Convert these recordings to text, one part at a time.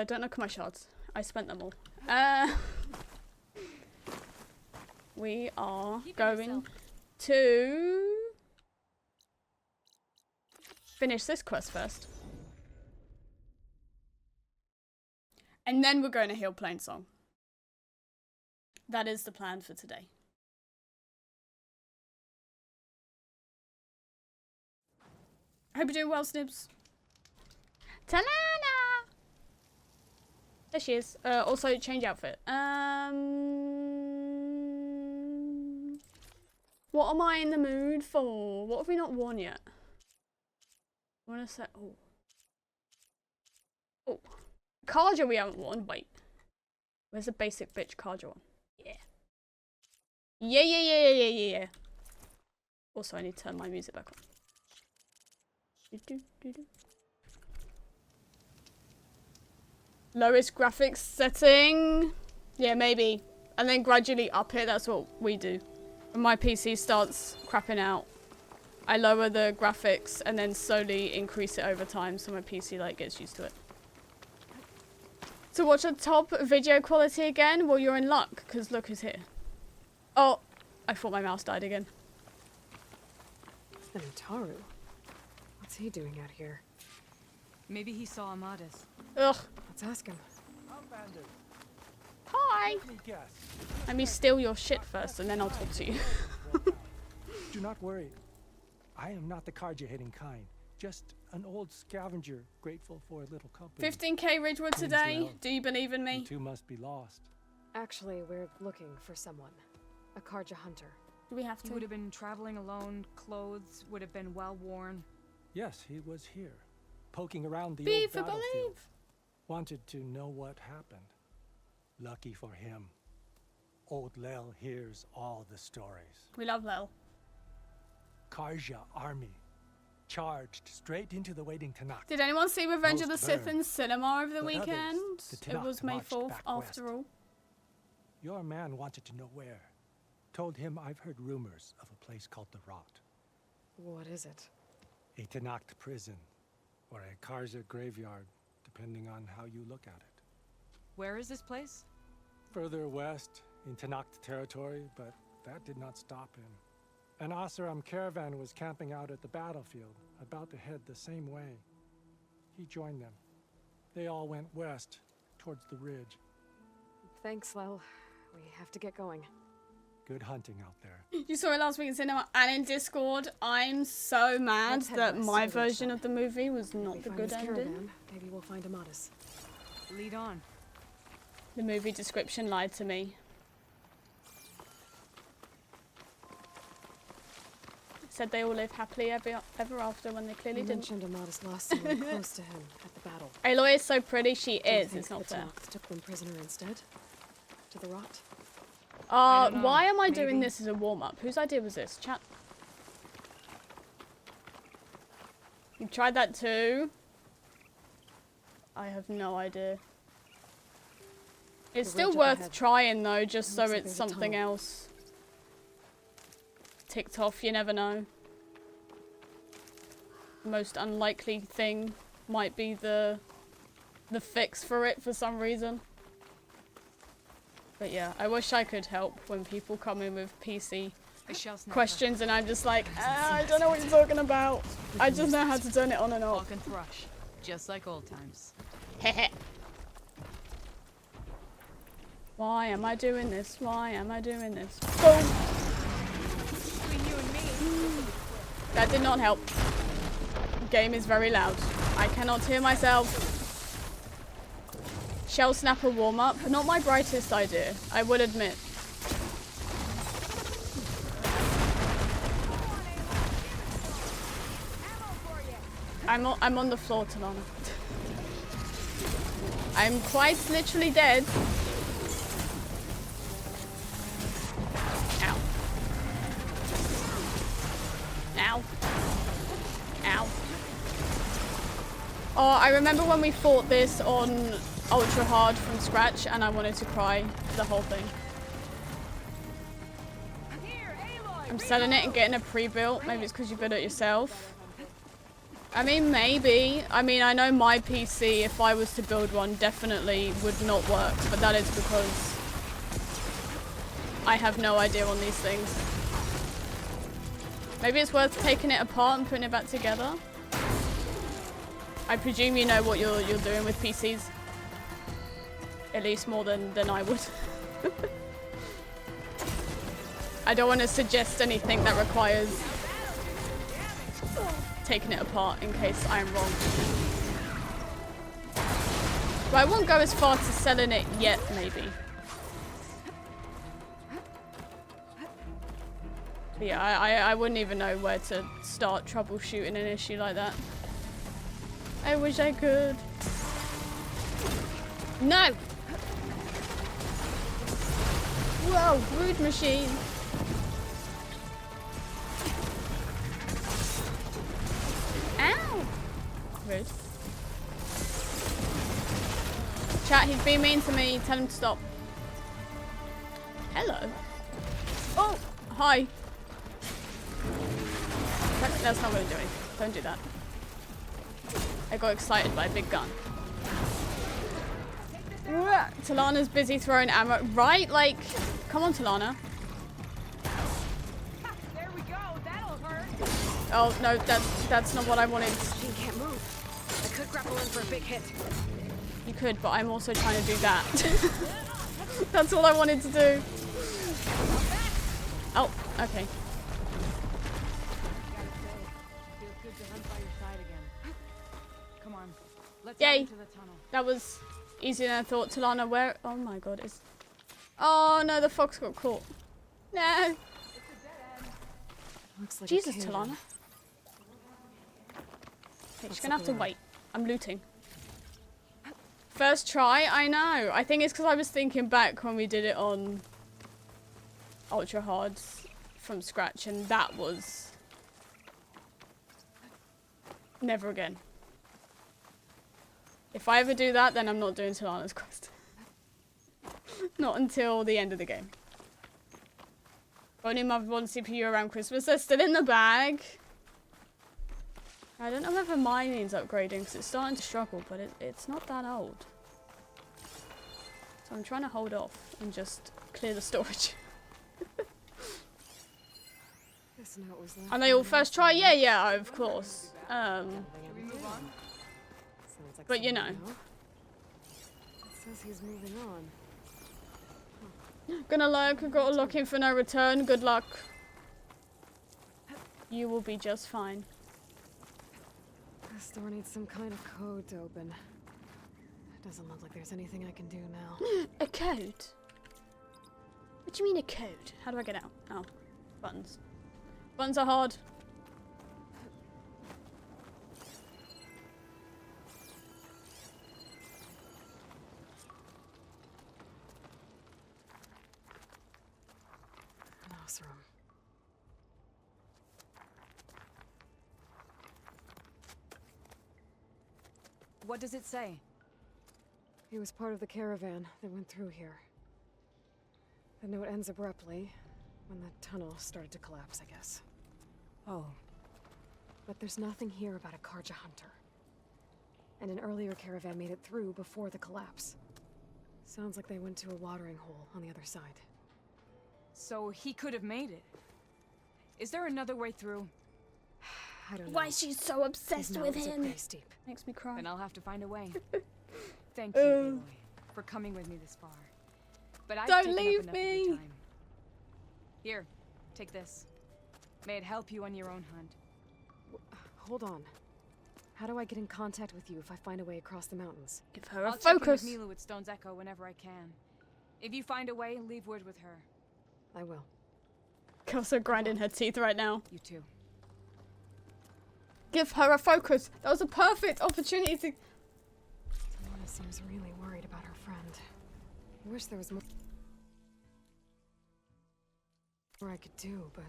Don't look at my shards. I spent them all. We are going to finish this quest first. And then we're going to heal Plainsong. That is the plan for today. I hope you're doing well, Snibs. Talana! There she is. Also, change outfit. What am I in the mood for? What have we not worn yet? I want to say... Oh. Oh. Carja we haven't worn. Wait. Where's the basic bitch Carja one? Yeah. Yeah. Also, I need to turn my music back on. Lowest graphics setting. Yeah, maybe. And then gradually up it. That's what we do. When my PC starts crapping out, I lower the graphics and then slowly increase it over time so my PC like gets used to it. To watch a top video quality again? Well, you're in luck, because look who's here. Oh, I thought my mouse died again. And Taru. What's he doing out here? Maybe he saw Amadis. Ugh. Let's ask him. Hi. Let me steal your shit first and then I'll talk to you. Do not worry. I am not the Karja-hating kind. Just an old scavenger grateful for a little company. 15k Ridgewood today. Do you believe in me? You two must be lost. Actually, we're looking for someone. A Karja hunter. Do we have to? He would have been traveling alone. Clothes would have been well worn. Yes, he was here, poking around the Be old for battlefield. believe. Wanted to know what happened. Lucky for him, old Lel hears all the stories. We love Lel. Karja army charged straight into the waiting Tanakh. Did anyone see Revenge of the Most Sith burned, in cinema over the but weekend? others, the It Tanakh was May marched 4th back after west. all. Your man wanted to know where. Told him I've heard rumors of a place called the Rot. What is it? A Tanakh prison, or a Karja graveyard, depending on how you look at it. Where is this place? Further west, in Tanakh territory, but that did not stop him. An Asaram caravan was camping out at the battlefield, about to head the same way. He joined them. They all went west, towards the ridge. Thanks, Lel. We have to get going. Good hunting out there. You saw it last week in cinema and in Discord. I'm so mad Let's head that west my to the version side. of the movie was not We the find good this ending. caravan, maybe we'll find Amadis. Lead on. The movie description lied to me. It said they all live happily ever after when they clearly You didn't. mentioned Amadis lost someone close to him at the battle. Aloy is so pretty, she Do you is. think It's not the fair. Tanakh took them prisoner instead? To the Rot? I don't know, Why am I doing maybe. this as a warm-up? Whose idea was this? Chat. You tried that too? I have no idea. It's The still ridge up worth ahead. trying though, just so Looks like it's there's a something tunnel. else. Ticked off, you never know. Most unlikely thing might be the fix for it for some reason. But yeah, I wish I could help when people come in with PC I shall snap questions and I'm just like, I don't know what you're talking about. I just know how to turn it on and her. off. Hawk and thrush, just like old times. Why am I doing this? Why am I doing this? Boom! Between you and me. That did not help. Game is very loud. I cannot hear myself. Shell snapper warm up. Not my brightest idea, I would admit. I'm on the floor, Talana. I'm quite literally dead. Ow. Ow. Ow. Oh, I remember when we fought this on ultra hard from scratch and I wanted to cry the whole thing. I'm selling it and getting a pre-built. Maybe it's because you built it yourself. I mean, maybe. I mean, I know my PC, if I was to build one, definitely would not work, but that is because I have no idea on these things. Maybe it's worth taking it apart and putting it back together. I presume you know what you're doing with PCs. At least more than I would. I don't want to suggest anything that requires taking it apart in case I'm wrong. But I won't go as far to selling it yet, maybe. But yeah, I wouldn't even know where to start troubleshooting an issue like that. I wish I could. No! Whoa, rude machine. Ow! Rude. Chat, he's being mean to me. Tell him to stop. Hello. Oh, hi. That's not going to do it. Don't do that. I got excited by a big gun. Talana's busy throwing ammo. Right? Like, come on, Talana. There we go. That'll hurt. Oh, no, that's not what I wanted. He can't move. I could grapple in for a big hit. You could, but I'm also trying to do that. That's all I wanted to do. Oh, okay. Feels good to hunt by your side again. Come on. Let's Yay. head into the tunnel. That was easier than I thought. Talana, where? Oh my god, it's... Oh no, the fox got caught. No. Looks like Jesus, a cave. Talana. Okay, she's gonna have to around. wait. I'm looting. First try? I know. I think it's because I was thinking back when we did it on Ultra Hards from scratch, and that was... Never again. If I ever do that, then I'm not doing Talana's quest. Not until the end of the game. Only mother one CPU around Christmas. They're still in the bag. I don't know whether mine needs upgrading because it's starting to struggle, but it's not that old. So I'm trying to hold off and just clear the storage. This note was left And they all in the first try? Yeah, yeah, of course. Should we move on? Sounds like But you someone know. It says he's moving on. Gonna lurk, got a lock in for no return. Good luck. You will be just fine. This door needs some kind of code to open. It doesn't look like there's anything I can do now. A code? What do you mean a code? How do I get out? Oh, buttons. Buttons are hard. Mouse room. What does it say? He was part of the caravan that went through here. The note ends abruptly when the tunnel started to collapse, I guess. Oh. But there's nothing here about a Karja hunter. And an earlier caravan made it through before the collapse. Sounds like they went to a watering hole on the other side. So he could have made it. Is there another way through? I don't know. Why is she so These obsessed with mountains are him? pretty steep. Makes me cry. Then I'll have to find a way. Thank you, Aloy, for coming with me this far. But I've Don't taken up leave enough of your me. time. Here, take this. May it help you on your own hunt. Hold on. How do I get in contact with you if I find a way across the mountains? Give her a I'll check in focus. with Mila with Stone's Echo whenever I can. If you find a way, leave word with her. I will. Girl's are grinding her teeth right now. You too. Give her a focus. That was a perfect opportunity to... Talana seems really worried about her friend. I wish there was more I could do, but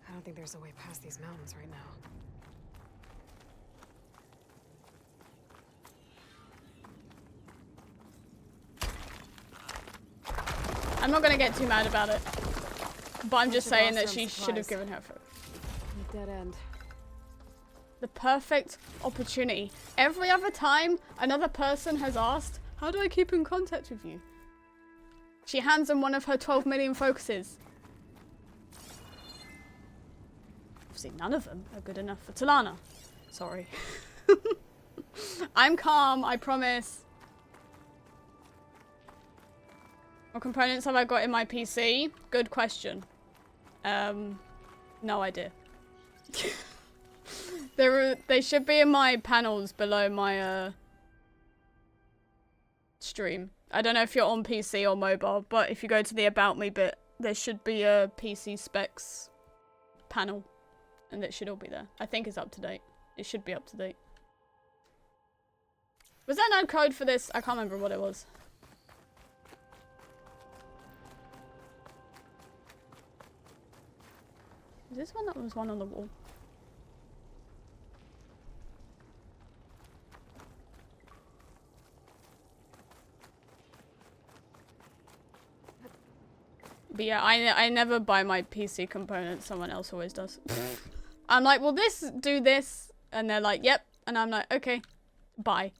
I don't think there's a way past these mountains right now. I'm not gonna get too mad about it. But I'm just Bunch of saying that awesome she should have supplies. given her a focus. A dead end. The perfect opportunity. Every other time another person has asked, how do I keep in contact with you? She hands them one of her 12 million focuses. Obviously none of them are good enough for Talana. Sorry. I'm calm, I promise. What components have I got in my PC? Good question. No idea. They should be in my panels below my stream. I don't know if you're on PC or mobile, but if you go to the About Me bit, there should be a PC specs panel. And it should all be there. I think it's up to date. It should be up to date. Was there no code for this? I can't remember what it was. Is this one that was one on the wall? But yeah, I never buy my PC components. Someone else always does. I'm like, will this do this? And they're like, yep. And I'm like, okay, bye.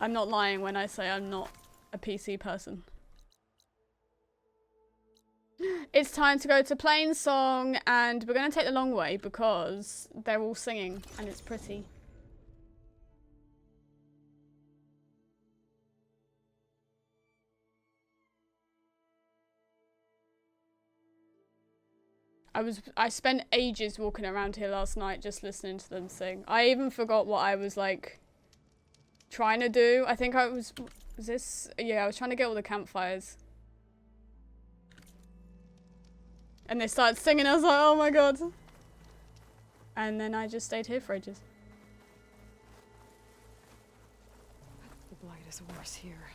I'm not lying when I say I'm not a PC person. It's time to go to Plainsong, and we're going to take the long way because they're all singing and it's pretty. I spent ages walking around here last night just listening to them sing. I even forgot what I was like trying to do. I think I was I was trying to get all the campfires. And they started singing, I was like, oh my god. And then I just stayed here for ages. The blight is worse here.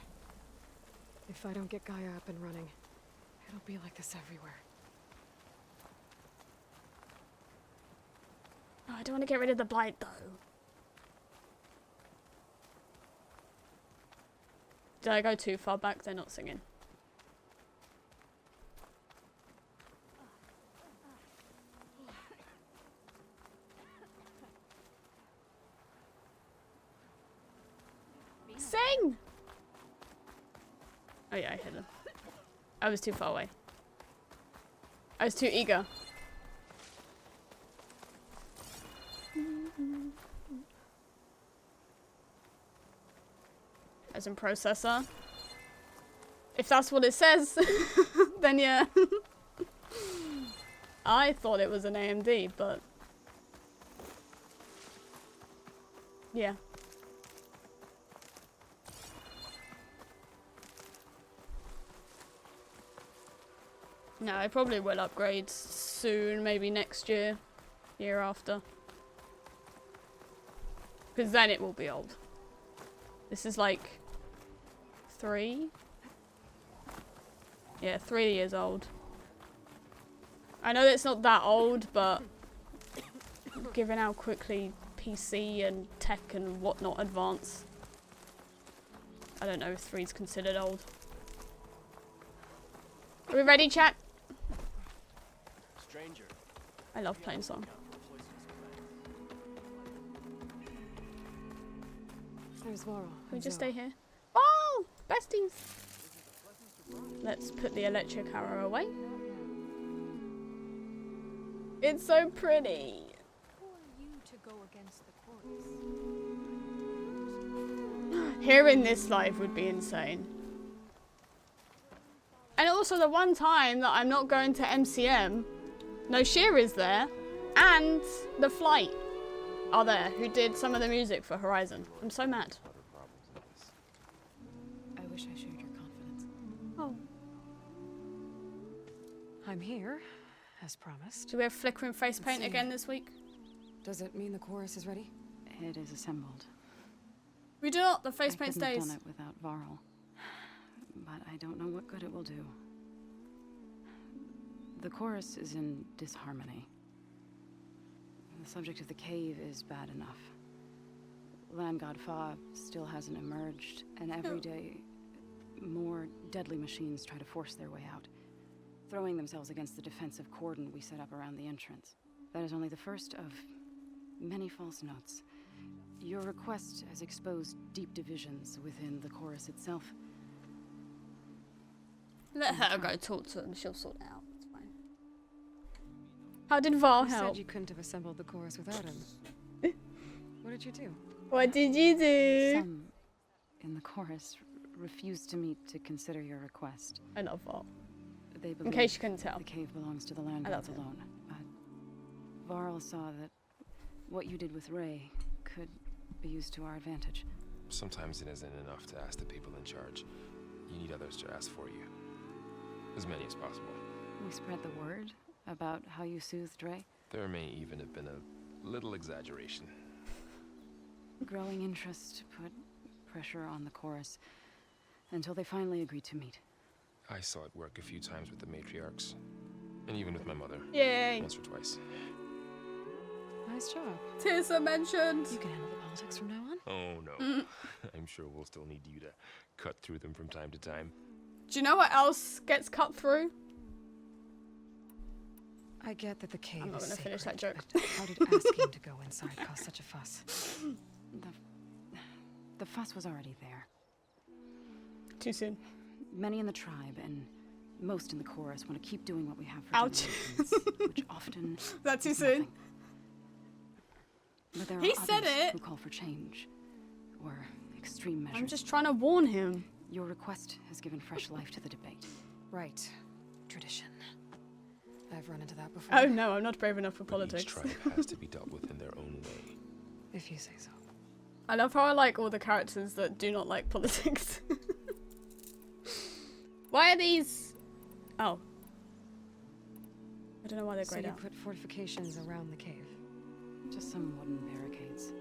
If I don't get Gaia up and running, it'll be like this everywhere. Oh, I don't want to get rid of the blight though. Did I go too far back? They're not singing. Sing! Oh yeah, I hit them. I was too far away. I was too eager. As in processor. If that's what it says, then yeah. I thought it was an AMD, but yeah. No, I probably will upgrade soon, maybe next year, year after. Because then it will be old. This is like 3? Yeah, 3 years old. I know it's not that old, but given how quickly PC and tech and whatnot advance, I don't know if 3's considered old. Are we ready, chat? Stranger. I love Plainsong. There's Varro. Can we just stay here? Oh, besties! Let's put the electric arrow away. It's so pretty. Who are you to go against the chorus? Hearing this live would be insane. And also the one time that I'm not going to MCM, Noshir is there, and The Flight are there, who did some of the music for Horizon. I'm so mad. I wish I shared your confidence. Oh. I'm here, as promised. Do we have flickering face paint see. again this week? Does it mean the chorus is ready? It is assembled. We do not. The face paint I couldn't have stays. done it without Varl. But I don't know what good it will do. The chorus is in disharmony. The subject of the cave is bad enough. Land God Fa still hasn't emerged, and every day more deadly machines try to force their way out, throwing themselves against the defensive cordon we set up around the entrance. That is only the first of many false notes. Your request has exposed deep divisions within the chorus itself. Let her go talk to him. She'll sort it out. It's fine. How did Val You help? said you couldn't have assembled the chorus without him. What did you do? What did you do? Some in the chorus refused to meet to consider your request. I love Val. They In believe case you couldn't tell. the cave belongs to the land I love gods him. alone. Varl saw that what you did with Ray could be used to our advantage. Sometimes it isn't enough to ask the people in charge. You need others to ask for you. As many as possible. We spread the word about how you soothed Ray. There may even have been a little exaggeration. Growing interest put pressure on the chorus until they finally agreed to meet. I saw it work a few times with the matriarchs. And even with my mother. Yay. Once or twice. Nice job. Tissa mentioned. You can handle the politics from now on. Oh no. I'm sure we'll still need you to cut through them from time to time. Do you know what else gets cut through? I get that the cave I'm not is gonna finish that sacred, joke. but how did asking to go inside cause such a fuss? The fuss was already there. Too soon. Many in the tribe and most in the chorus want to keep doing what we have for Ouch. generations, which often Is that too is soon? nothing. But there are He others said it. who call for change or extreme measures. I'm just trying to warn him. Your request has given fresh life to the debate. Right. Tradition. I've run into that before. Oh no, I'm not brave enough for Each politics. tribe has to be dealt with in their own way. If you say so. I love how I like all the characters that do not like politics. Why are these... Oh. I don't know why they're So grayed you out. put fortifications around the cave. Just some wooden barricades.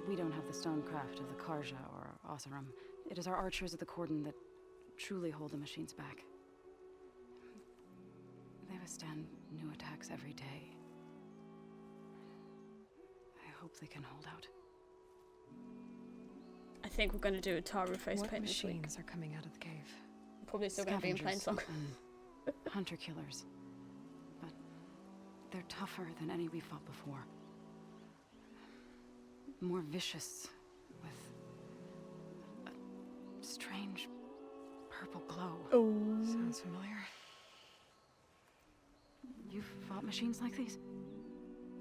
We don't have the stonecraft of the Karja or Oseram. It is our archers of the cordon that truly hold the machines back. They withstand new attacks every day. I hope they can hold out. I think we're going to do a Taru face What paint this week. machines are coming out of the cave? Probably still going to be in plain song. Scavengers and hunter killers. But they're tougher than any we fought before. More vicious, with a strange purple glow. Oh. Sounds familiar. You've fought machines like these?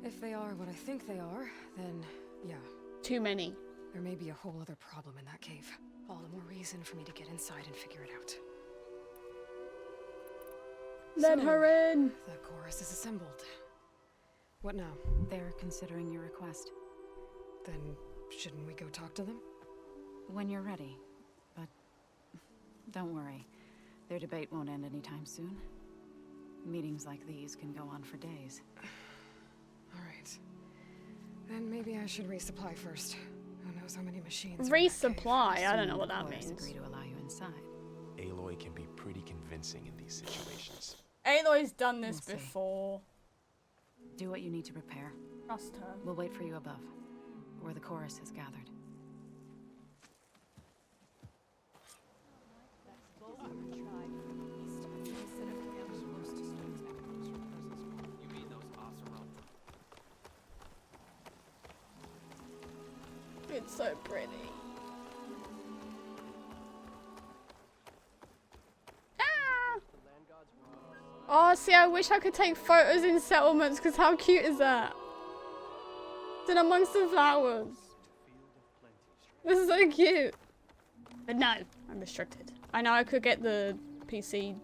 If they are what I think they are, then yeah. Too many. There may be a whole other problem in that cave. All the more reason for me to get inside and figure it out. Let So, her in. The chorus is assembled. What now? They're considering your request. Then shouldn't we go talk to them? When you're ready. But don't worry. Their debate won't end anytime soon. Meetings like these can go on for days. Alright. Then maybe I should resupply first. Who knows how many machines are in that cave. Resupply? I don't know Soon what the that chorus means. agree to allow you inside. Aloy can be pretty convincing in these situations. Aloy's done this We'll see. before. Do what you need to prepare. Trust her. We'll wait for you above, where the chorus is gathered. It's so pretty. Ah! Oh, see, I wish I could take photos in settlements, because how cute is that? It's amongst the flowers. This is so cute. But no, I'm restricted. I know I could get the PC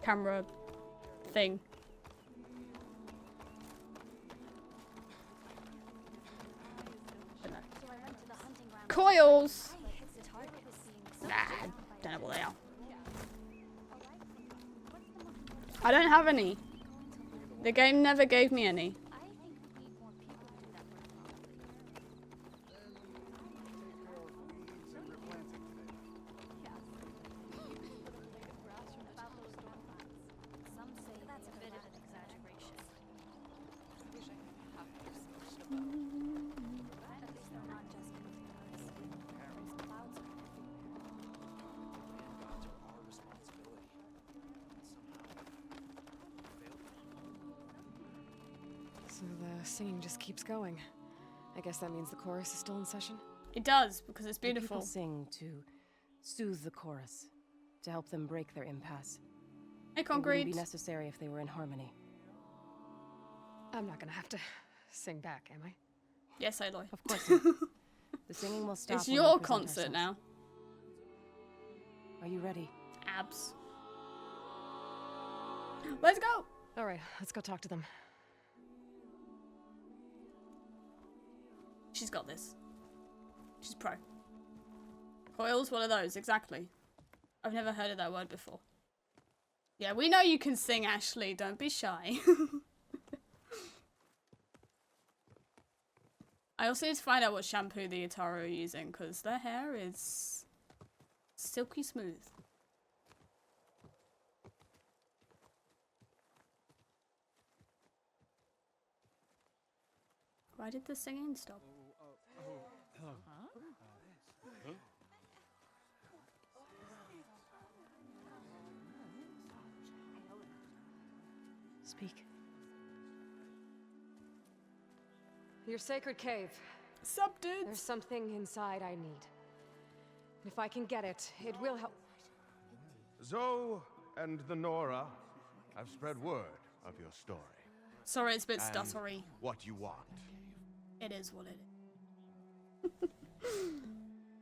camera thing. But no. Coils! Nah, don't know what they are. I don't have any. The game never gave me any. The singing just keeps going. I guess that means the chorus is still in session? It does, because it's The beautiful. people sing to soothe the chorus, to help them break their impasse. Hey, It Concrete. wouldn't be necessary if they were in harmony. I'm not gonna have to sing back, am I? Yes, Aloy. Of course not. The singing will stop It's when we your present concert ourselves. now. Are you ready? Abs. Let's go! Alright, let's go talk to them. She's got this. She's pro. Coils, one of those, exactly. I've never heard of that word before. Yeah, we know you can sing, Ashley. Don't be shy. I also need to find out what shampoo the Ataro are using, because their hair is silky smooth. Why did the singing stop? Speak. Your sacred cave. Sup, There's dudes? something inside I need. If I can get it, it will help. Zoe and the Nora have spread word of your story. Sorry, it's a bit and stuttery. what you want. It is what it is.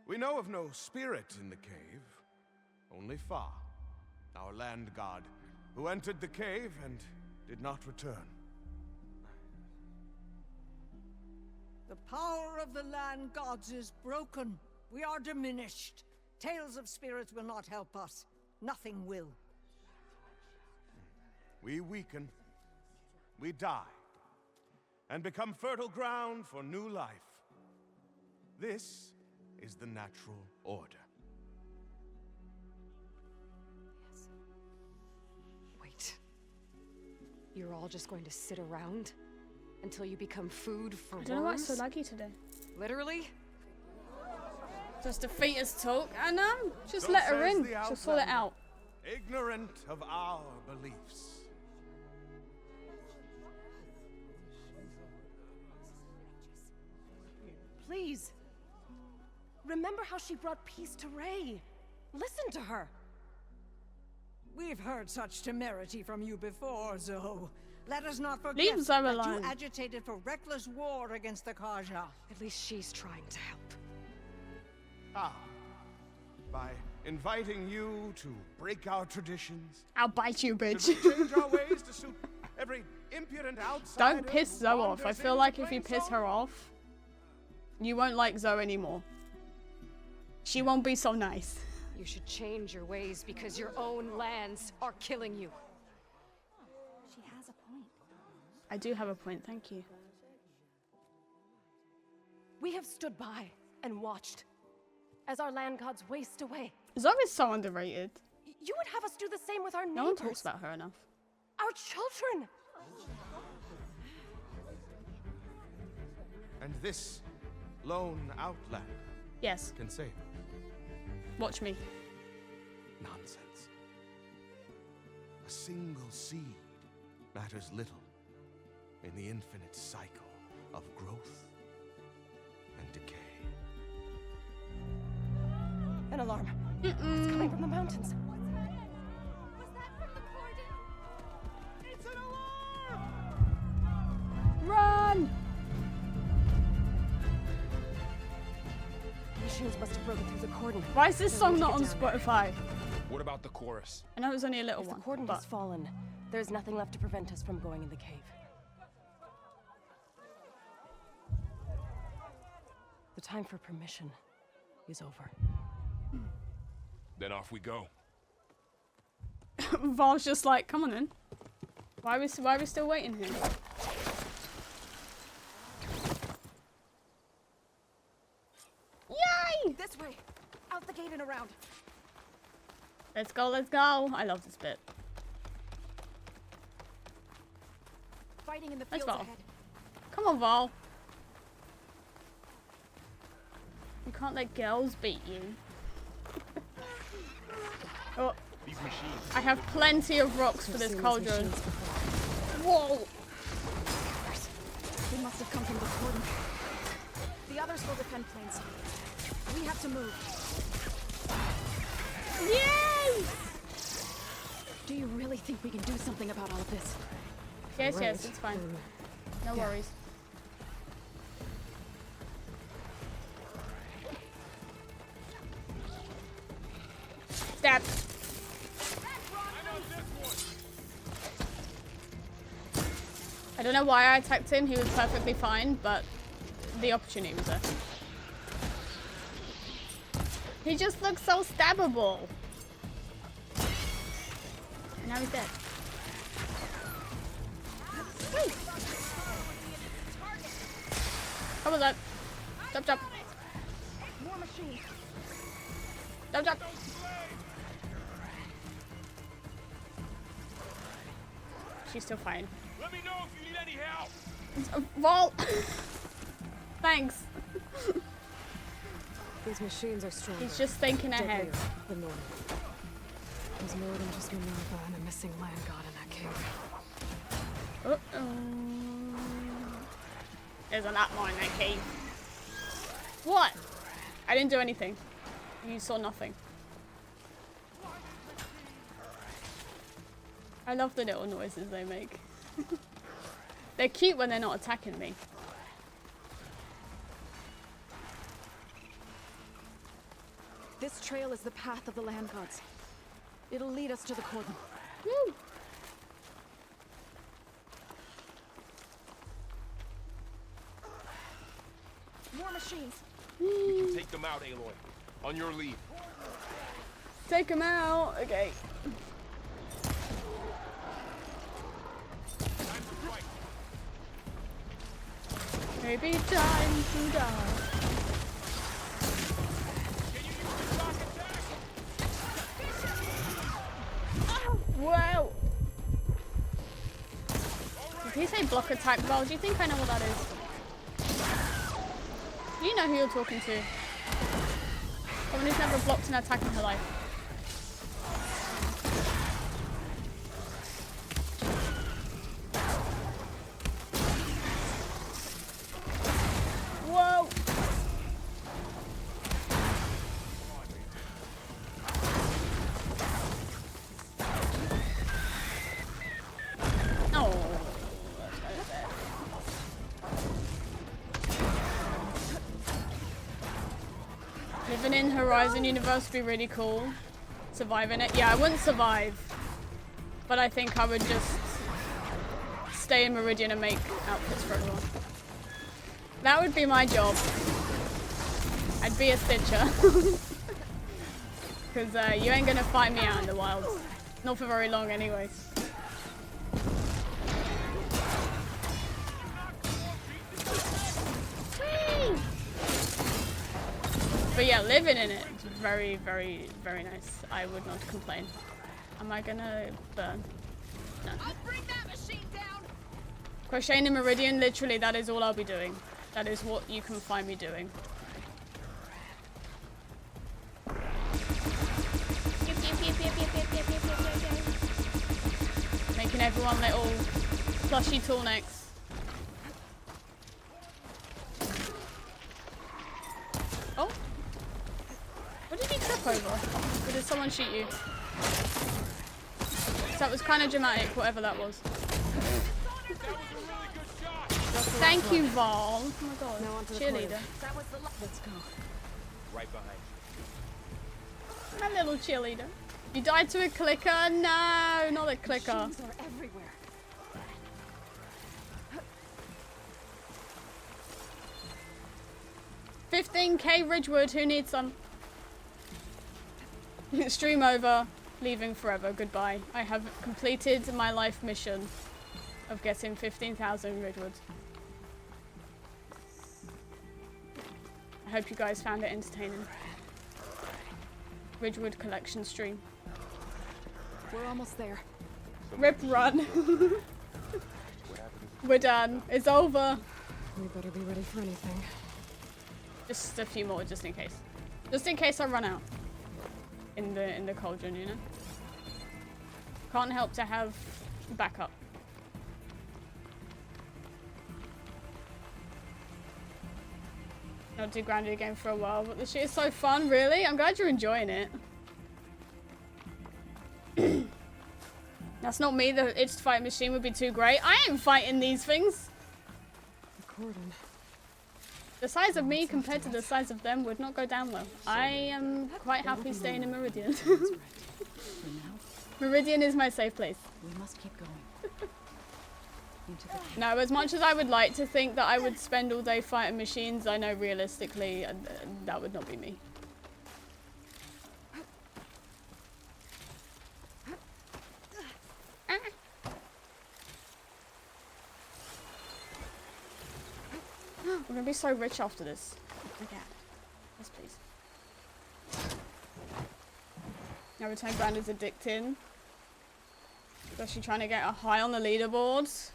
We know of no spirit in the cave, only Fa, our land god, who entered the cave and did not return. The power of the land gods is broken. We are diminished. Tales of spirits will not help us. Nothing will. We weaken, we die, and become fertile ground for new life. This is the natural order. Wait. You're all just going to sit around until you become food for I don't know why it's so worms? laggy today. Literally? Just defeat us talk, and just So let her says in. the She'll sort it Outlander, out. ignorant of our beliefs. Please. Remember how she brought peace to Ray. Listen to her. We've heard such temerity from you before, Zoe. Let us not forget Leave Zoe that alone. you agitated for reckless war against the Kaja. At least she's trying to help. How? By inviting you to break our traditions, I'll bite you, to bitch. change our ways to suit every impudent outsider. Don't piss who Zoe off. I wanders feel into like if you plain piss song. her off, you won't like Zoe anymore. She won't be so nice. You should change your ways because your own lands are killing you. She has a point. I do have a point, thank you. We have stood by and watched as our land gods waste away. Zoe is so underrated. You would have us do the same with our neighbors. No one talks about her enough. Our children. And this lone outlander Yes, can save it. watch me. Nonsense. A single seed matters little in the infinite cycle of growth and decay. An alarm. It's coming from the mountains. Run! Machines must have broken through the cordon. Why is this There's song need to not get on down there. Spotify? What about the chorus? I know it was only a little If the one, cordon but has fallen, there's nothing left to prevent us from going in the cave. The time for permission is over. Then off we go. Val's just like, come on then. Why are we still waiting here? Yay! This way! Out the gate and around. Let's go, let's go. I love this bit. Fighting in the Let's fields go. ahead. Come on, Val. You can't let girls beat you. Oh, These machines. I have plenty of rocks for I've this seen these cauldron. machines before. Whoa! The must have come from the cordon. The others will defend plains. We have to move. Yay! Do you really think we can do something about all of this? Yes, Right. yes, it's fine. No Yeah. worries. Stab. I don't know why I attacked him. He was perfectly fine, but the opportunity was there. He just looks so stabbable. And now he's dead. Woo. How was that? Jump, jump. More machines. Jump, jump. She's still fine. Let me know if you need any help. Vol! Thanks. These machines are stronger. He's just thinking ahead. deadlier than normal. There's more than just Minerva and a missing land god in that cave. Uh-oh. There's a lot more in that cave. What? I didn't do anything. You saw nothing. I love the little noises they make. They're cute when they're not attacking me. This trail is the path of the land gods. It'll lead us to the cordon. Woo! More machines. We can take them out, Aloy. On your lead. Take him out. Okay. Maybe time to die. Wow. Did he say block attack? Well, do you think I know what that is? You know who you're talking to. Someone who's never blocked an attack in her life. Whoa! Oh. Living in Horizon Universe would be really cool. Surviving it. Yeah, I wouldn't survive. But I think I would just stay in Meridian and make outfits for everyone. That would be my job. I'd be a stitcher. Because you ain't gonna find me out in the wilds. Not for very long anyways. Whee! But yeah, living in it is very, very, very nice. I would not complain. Am I gonna burn? No. I'll bring that machine down. Crocheting in Meridian, literally that is all I'll be doing. That is what you can find me doing. Making everyone little plushy tall necks. Oh! What did you trip over? Or did someone shoot you? That was kind of dramatic, whatever that was. Thank you, Val. Oh my god. Now onto the Cheerleader. That was the Let's go. Right behind you. My little cheerleader. You died to a clicker? No, not a clicker. Machines are everywhere. $15K Ridgewood, who needs some? Stream over, leaving forever, goodbye. I have completed my life mission of getting 15,000 Ridgewoods. I hope you guys found it entertaining. Ridgewood collection stream. We're almost there. Rip run. We're done. It's over. We better be ready for anything. Just a few more, just in case. Just in case I run out. In the cauldron, you know? Can't help to have backup. Not do grounded again for a while, but this shit is so fun, really. I'm glad you're enjoying it. That's not me. The itched fight machine would be too great. I ain't fighting these things. The cordon. The size of me compared to the size of them would not go down well. I am quite happy staying in Meridian. Meridian is my safe place. We must keep going. No, as much as I would like to think that I would spend all day fighting machines, I know realistically that would not be me. We're gonna be so rich after this. Okay. Yes, please. Now return brand is addicting. Especially trying to get a high on the leaderboards.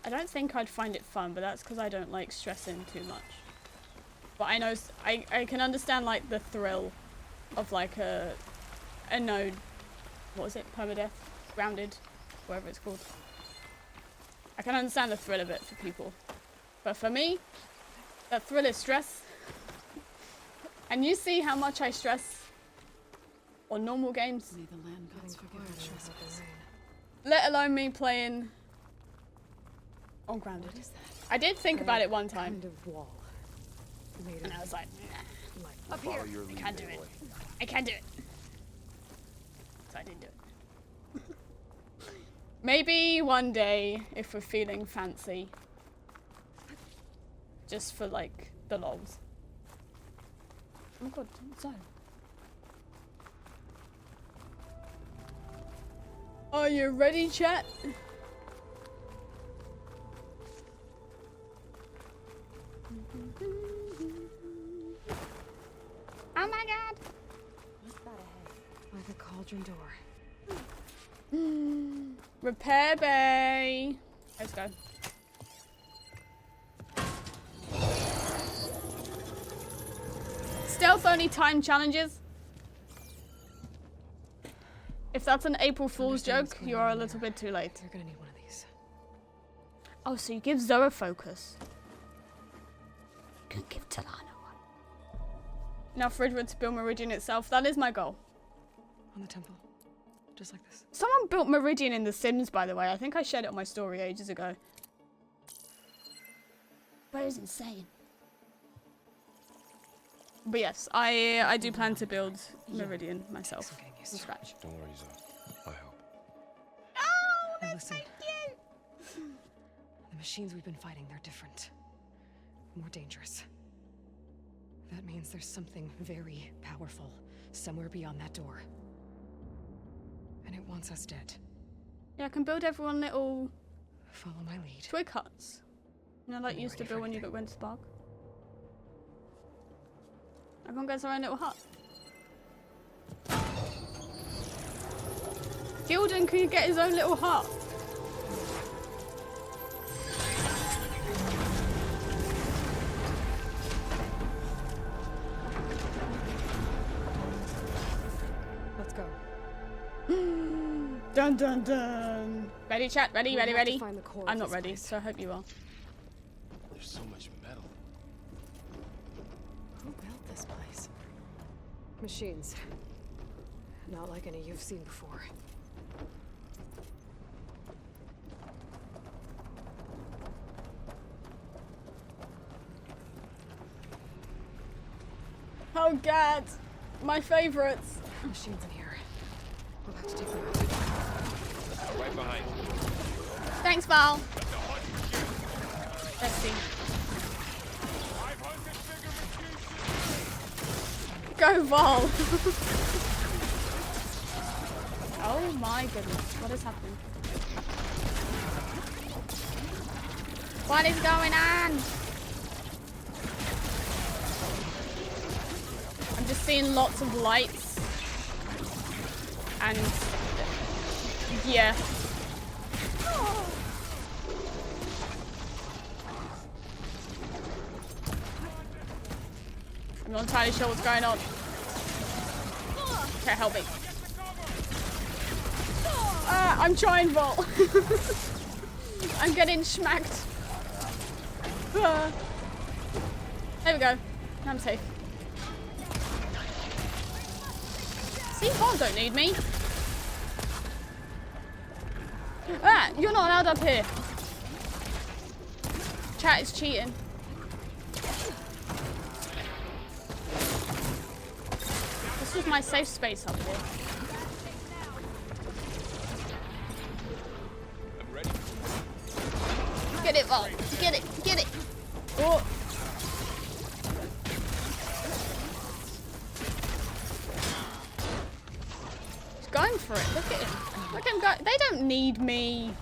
I don't think I'd find it fun, but that's because I don't like stressing too much. But I know I can understand like the thrill of like a node. What was it? Permadeath? Grounded? Whatever it's called. I can understand the thrill of it for people. But for me, that thrill is stress. And you see how much I stress on normal games. May the land gods forgive our trespasses. Let alone me playing on Grounded. What is that? I did think about it one time. Kind of wall. Made And I was like, nah. Up here. I can't do it. I can't do it. So I didn't do it. Maybe one day, if we're feeling fancy. Just for like the lols. Oh my god, so. Are you ready, chat? Oh my god! What's that ahead? by the cauldron door. Repair bay. Let's go. Stealth only time challenges. If that's an April Fool's joke, you're a little bit too late. You're gonna need one of these. Oh, so you give Zoa focus. Can give Talana one. Now Fibre to build Meridian itself. That is my goal. On the temple. Just like this. Someone built Meridian in The Sims, by the way. I think I shared it on my story ages ago. That is insane. But yes, I do plan to build Meridian myself from scratch. Don't worry, Zoe. I help. Oh, Now that's listen. so cute. The machines we've been fighting, they're different. More dangerous. That means there's something very powerful somewhere beyond that door. And it wants us dead. Yeah, I can build everyone little Follow my lead. twig huts. You know, like you used to build when you got went to Spark. Everyone gets their own little hut. Gildan can get his own little hut. Let's go. Dun dun dun. Ready, chat? Ready, We'll ready, have to ready? find the core of I'm not this ready, place. so I hope you are. There's so much metal. Who built this place? Machines. Not like any you've seen before. Oh god, my favorites. Machines in here. We'll have to take them out. Right behind. Thanks, Val. Let's see. Go, Val. Oh my goodness, what is happening? What is going on? I'm just seeing lots of lights. And yeah. I'm not entirely sure what's going on. Okay, help me. Ah, I'm trying vault. I'm getting smacked. Ah. There we go. Now I'm safe. See, vault don't need me. Ah, you're not allowed up here. Chat is cheating. This is my safe space up here. Get it, Vault. Get it. Get it. Oh. He's going for it. Look at him. Look at him go. They don't need me.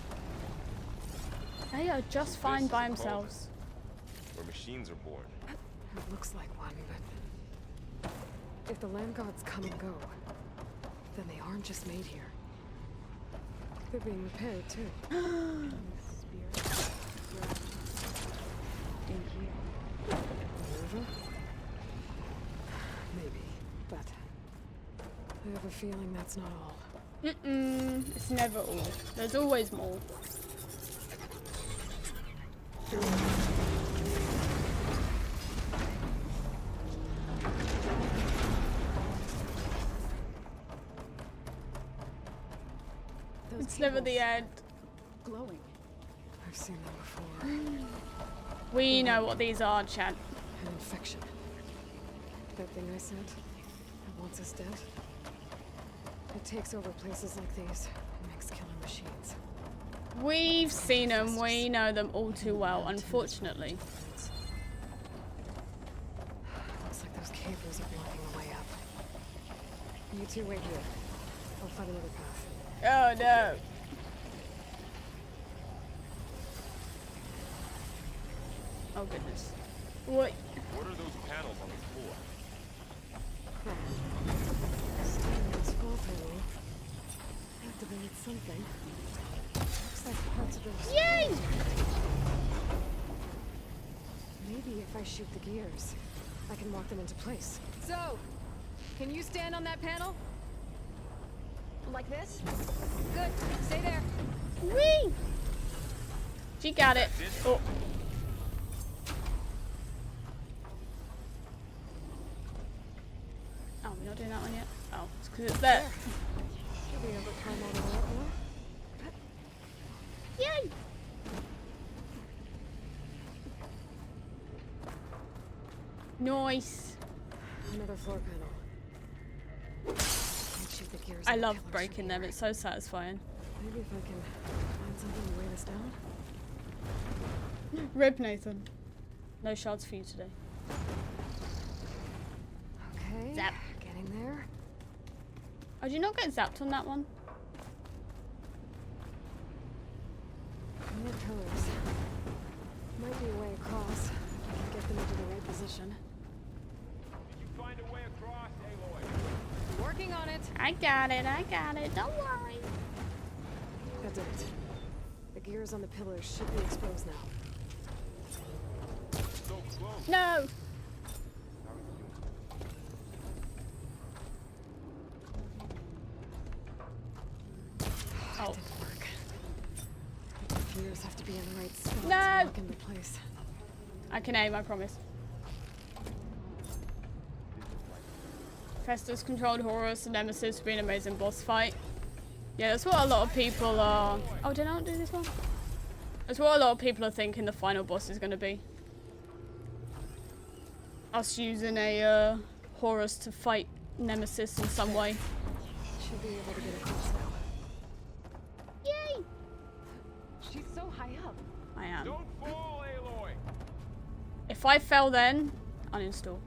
They are just fine by themselves. Where machines are born. It looks like one, but if the land gods come and go, then they aren't just made here. They're being repaired too. Maybe, but I have a feeling that's not all. It's never all. There's always more. It's never the end. Glowing. I've seen them before. We know what these are, Chad. An infection. That thing I said that wants us dead. It takes over places like these and makes killing machines. We've seen them. We know them all too well, unfortunately. Looks like those cables are blocking the way up. You two wait here. I'll find another path. Oh no. Oh goodness. What? What are those panels on the floor? This floor panel activated something. Looks like parts of those. Yay! Maybe if I shoot the gears, I can walk them into place. So, can you stand on that panel? Like this? Good. Stay there. Whee! She got it. Oh. Oh, we're not doing that one yet? Oh, it's because it's there. Should be able to climb all the way up now. Yay! Nice. Another floor panel. Can't shoot the gears I on the love pillars breaking from them. here. It's so satisfying. Maybe if I can find something to weigh this down. Rib Nathan. No shards for you today. Okay. Zap. Getting there. Oh, did you not get zapped on that one? More pillars. Might be a way across. Get them into the right position. Did you find a way across, Aloy? Working on it. I got it. I got it. Don't worry. That did it. The gears on the pillars should be exposed now. So close. No. That didn't work. The gears have to be in the right spot No. to lock into place. I can aim, I promise. Festus controlled Horus and Nemesis would be an amazing boss fight. Yeah, that's what a lot of people are... Oh, did I not do this one? That's what a lot of people are thinking the final boss is going to be. Us using a Horus to fight Nemesis in some way. Should be able to get across now. Yay! She's so high up. I am. Don't fall, Aloy. If I fell then, uninstall.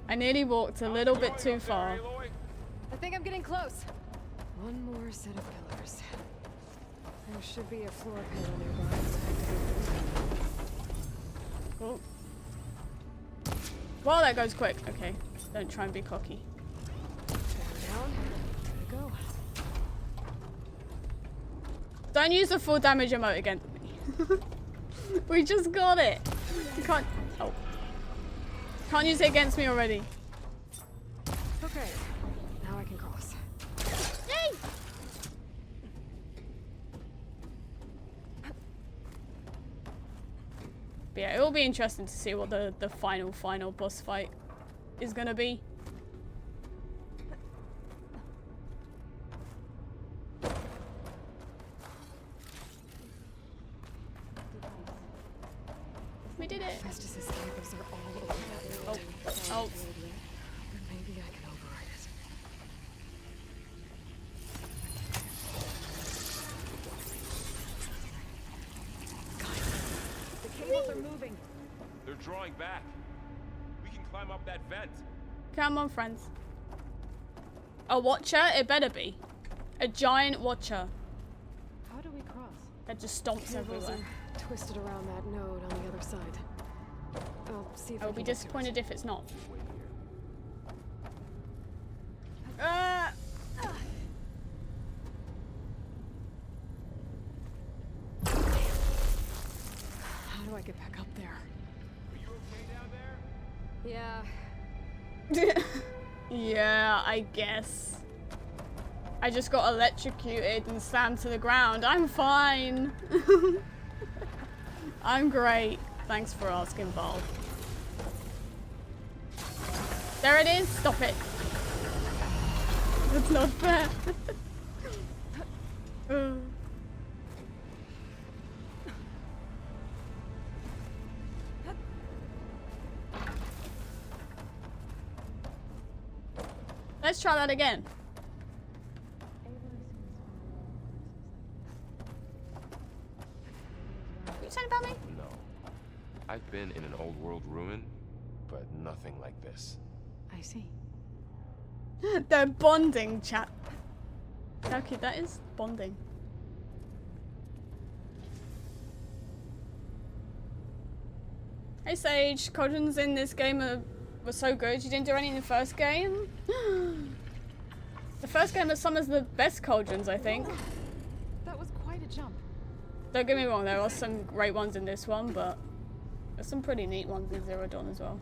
I nearly walked a little bit too far. I think I'm getting close. One more set of pillars. There should be a floor panel nearby. Cool. Well, that goes quick. Okay, don't try and be cocky. Down. There we go. Don't use the full damage emote against me. We just got it. You can't. Oh. Can't use it against me already. Okay. Now I can cross. Yay! But yeah, it will be interesting to see what the final boss fight is gonna be. We did it! Festus's cables are all over that world. Oh. Maybe I can override it. The cables are moving. They're drawing back. We can climb up that vent. Come on, friends. A watcher? It better be. A giant watcher How do we cross? that just stomps Cables everywhere. are twisted around that node on the other side. I'll see if I will be can get to it. disappointed if it's not. Wait here. Ah! How do I get back up there? Are you okay down there? Yeah. Yeah, I guess. I just got electrocuted and slammed to the ground. I'm fine. I'm great. Thanks for asking, Val. There it is. Stop it. That's not fair. Let's try that again. What are you saying about me? No. I've been in an old world ruin, but nothing like this. I see. They're bonding, chat. How cute that is. Bonding. Hey Sage, cauldrons in this game were so good. You didn't do any in the first game? The first game has some of the best cauldrons, I think. That was quite a jump. Don't get me wrong, there are some great ones in this one, but there's some pretty neat ones in Zero Dawn as well.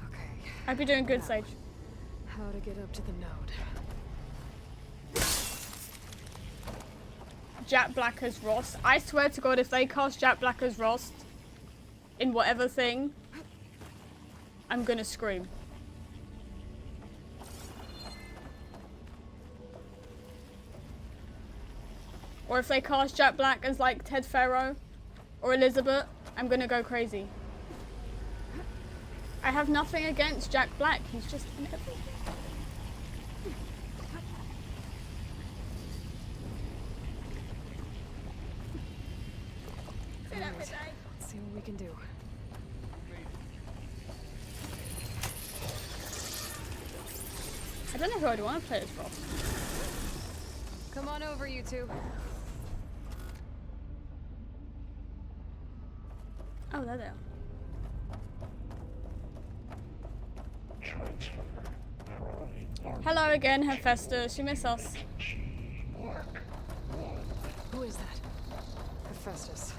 Okay. Hope you're doing good, Now, Sage. how to get up to the node? Jack Black as Rost. I swear to God, if they cast Jack Black as Rost in whatever thing, I'm gonna scream. Or if they cast Jack Black as like Ted Farrow or Elizabeth, I'm gonna go crazy. I have nothing against Jack Black, he's just in everything. Let's see what we can do. I don't know who I'd want to play as Ross. Come on over, you two. Oh, there they are. Hello again, Hephaestus. You miss us. Who is that? Hephaestus.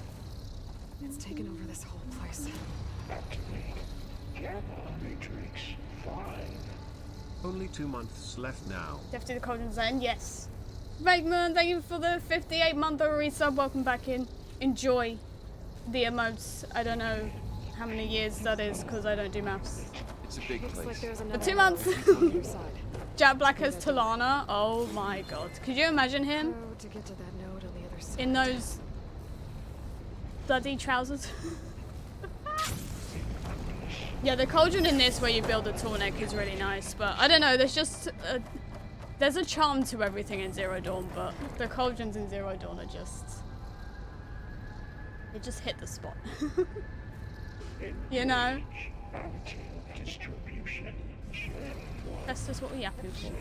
It's taken over this whole place. Only 2 months left now. You have to do the Cauldron Zone, yes. Vakeman, thank you for the 58-month resub. Welcome back in. Enjoy the emotes. I don't know how many years that is because I don't do maths. It's a big Looks like place. there's But another 2 months. on your side. Jack Black as Talana. Oh my god. Could you imagine him How to get to that node on the other side? in those bloody trousers? Yeah, the cauldron in this where you build a tall neck is really nice, but I don't know, there's just there's a charm to everything in Zero Dawn, but the cauldrons in Zero Dawn are just, they just hit the spot. You know? That's just what we're yapping for.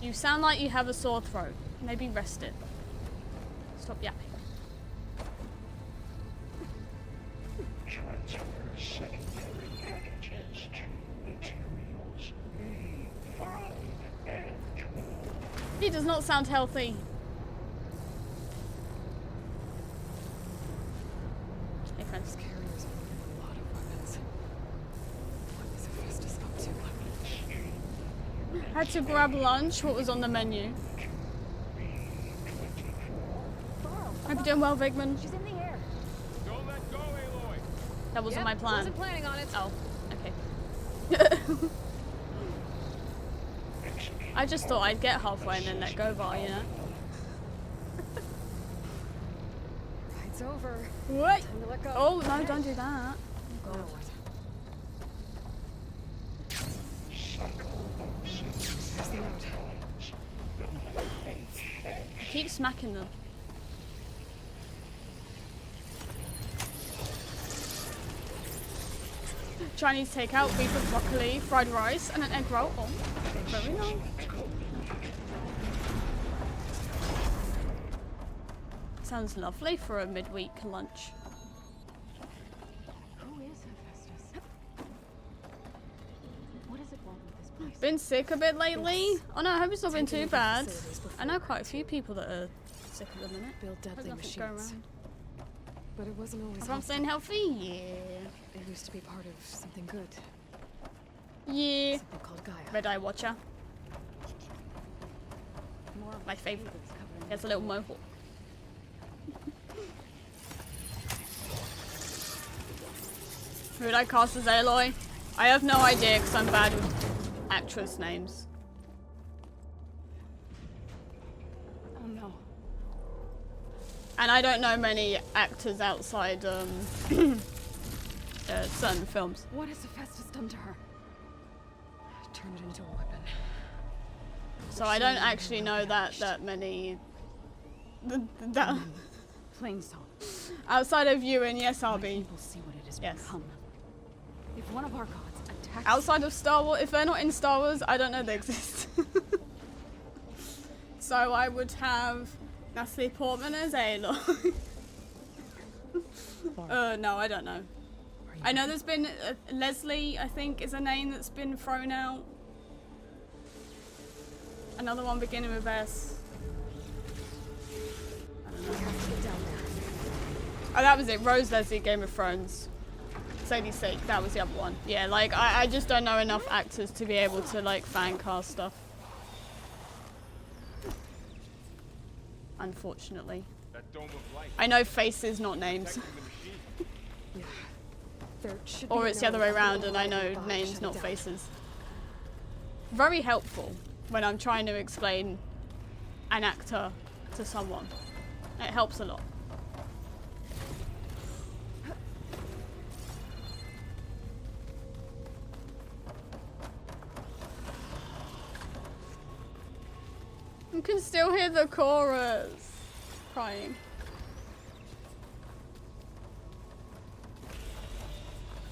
You sound like you have a sore throat. Maybe rest it. Stop yapping. He does not sound healthy. Hey friends. Carriers are a lot of weapons. What is Hephaestus up to? Had to grab lunch. What was on the menu? Hope you're doing well, Vigman. She's in the air. That wasn't my plan. Wasn't planning on it. Oh, okay. I just thought I'd get halfway and then let go by, you know? It's over. What? Time to let go. Oh, no, don't do that. Oh, God. There's the note. Keep smacking them. Chinese takeout, beef with broccoli, fried rice, and an egg roll. Oh, very nice. Sounds lovely for a midweek lunch. Who is Hephaestus? What does it want with this place? Been sick a bit lately? Oh no, I hope it's not been too bad. I know quite a few people that are sick at the minute. Build There's deadly nothing going machines. around. But it wasn't always If I'm healthy. staying healthy, yeah. It used to be part of something good. Yeah. Something called Gaia. Red Eye Watcher. My favourite. He has a little mohawk. Who would I cast as Aloy? I have no idea because I'm bad with actress names. Oh no. And I don't know many actors outside certain films. What has Hephaestus done to her? Turn it into a weapon. So I don't actually know that many that Plain song. outside of you and yes I'll be People see what it has yes. become. If one of our gods attacks Outside of Star Wars, if they're not in Star Wars, I don't know they exist. So I would have Natalie Portman as Aloy. No, I don't know. I know there's been Leslie, I think, is a name that's been thrown out. Another one beginning with S. I don't know. Oh, that was it. Rose Leslie, Game of Thrones. Sadie Sink, that was the other one. Yeah, like, I just don't know enough actors to be able to, like, fan cast stuff. Unfortunately. I know faces, not names. Yeah. There should be Or a it's the other note way on around the and I wall know behind names, shut not down. faces. Very helpful when I'm trying to explain an actor to someone. It helps a lot. You can still hear the chorus. Crying.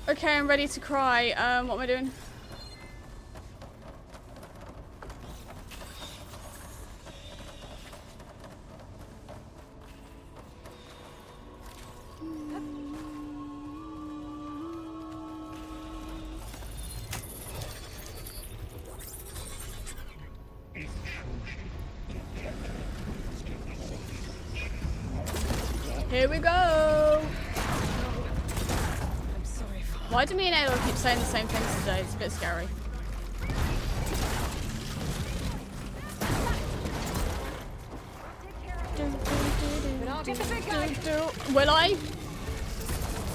Okay, I'm ready to cry. What am I doing? Here we go! I'm sorry, Father. Why do me and Aloy keep saying the same things today? It's a bit scary. But I'll get the big guy. Will I?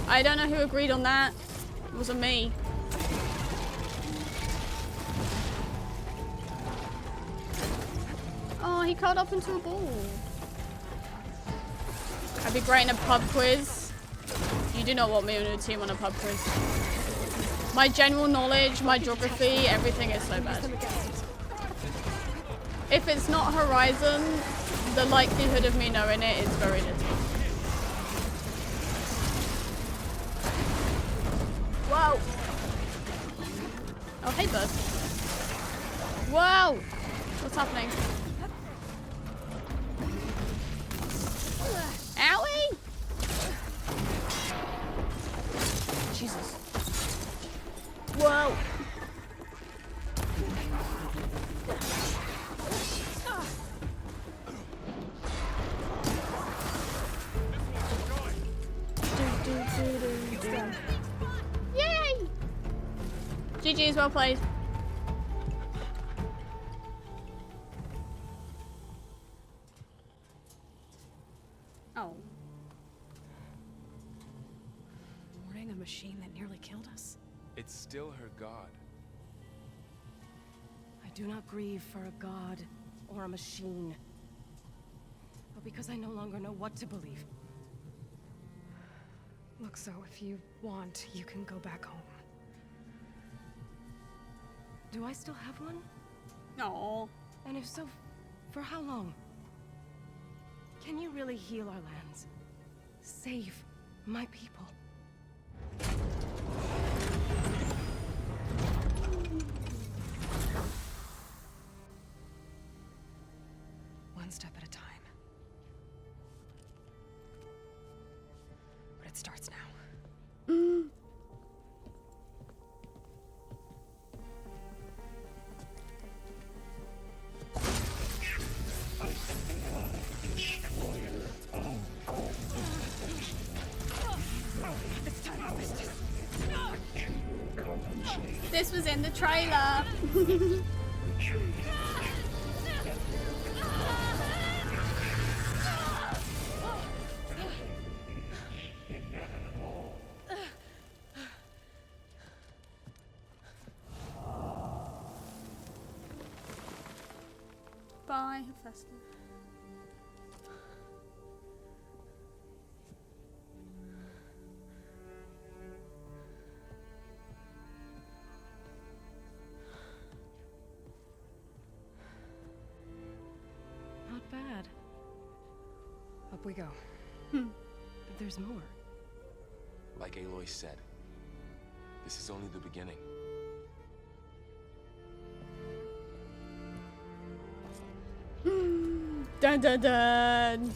I don't know who agreed on that. It wasn't me. Oh, he curled up into a ball. I'd be great in a pub quiz. You do not want me on a team on a pub quiz. My general knowledge, my geography, everything is so bad. If it's not Horizon, the likelihood of me knowing it is very little. Whoa! Oh, hey, bud. Whoa! What's happening? Owie! Jesus. Whoa! Yay! GG's, well played. Oh. Morning, I'm machine that nearly killed us? It's still her god. I do not grieve for a god or a machine, but because I no longer know what to believe. Look, so if you want, you can go back home. Do I still have one? No. And if so, for how long? Can you really heal our lands? Save my people? One step at a time. But it starts now. This was in the trailer. Bye, Hephaestus. Not bad. Up we go. But there's more. Like Aloy said, this is only the beginning. Dun dun dun.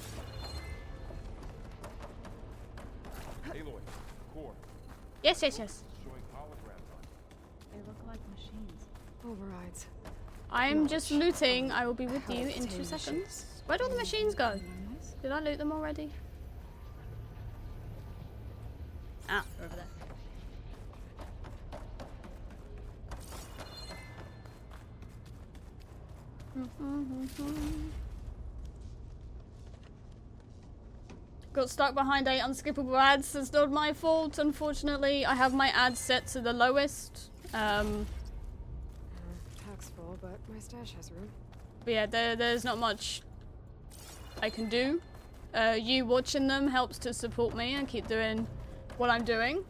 Aloy, core, Yes, yes, yes. showing holograms on They look like machines. Overrides. I'm just looting. I will be with How you to in 2 tame seconds. machines. Where'd all the machines go? Did I loot them already? Ah, they're over there. Got stuck behind 8 unskippable ads. It's not my fault, unfortunately. I have my ads set to the lowest. Pack's full, but my stash has room. But yeah, there's not much I can do. You watching them helps to support me and keep doing what I'm doing.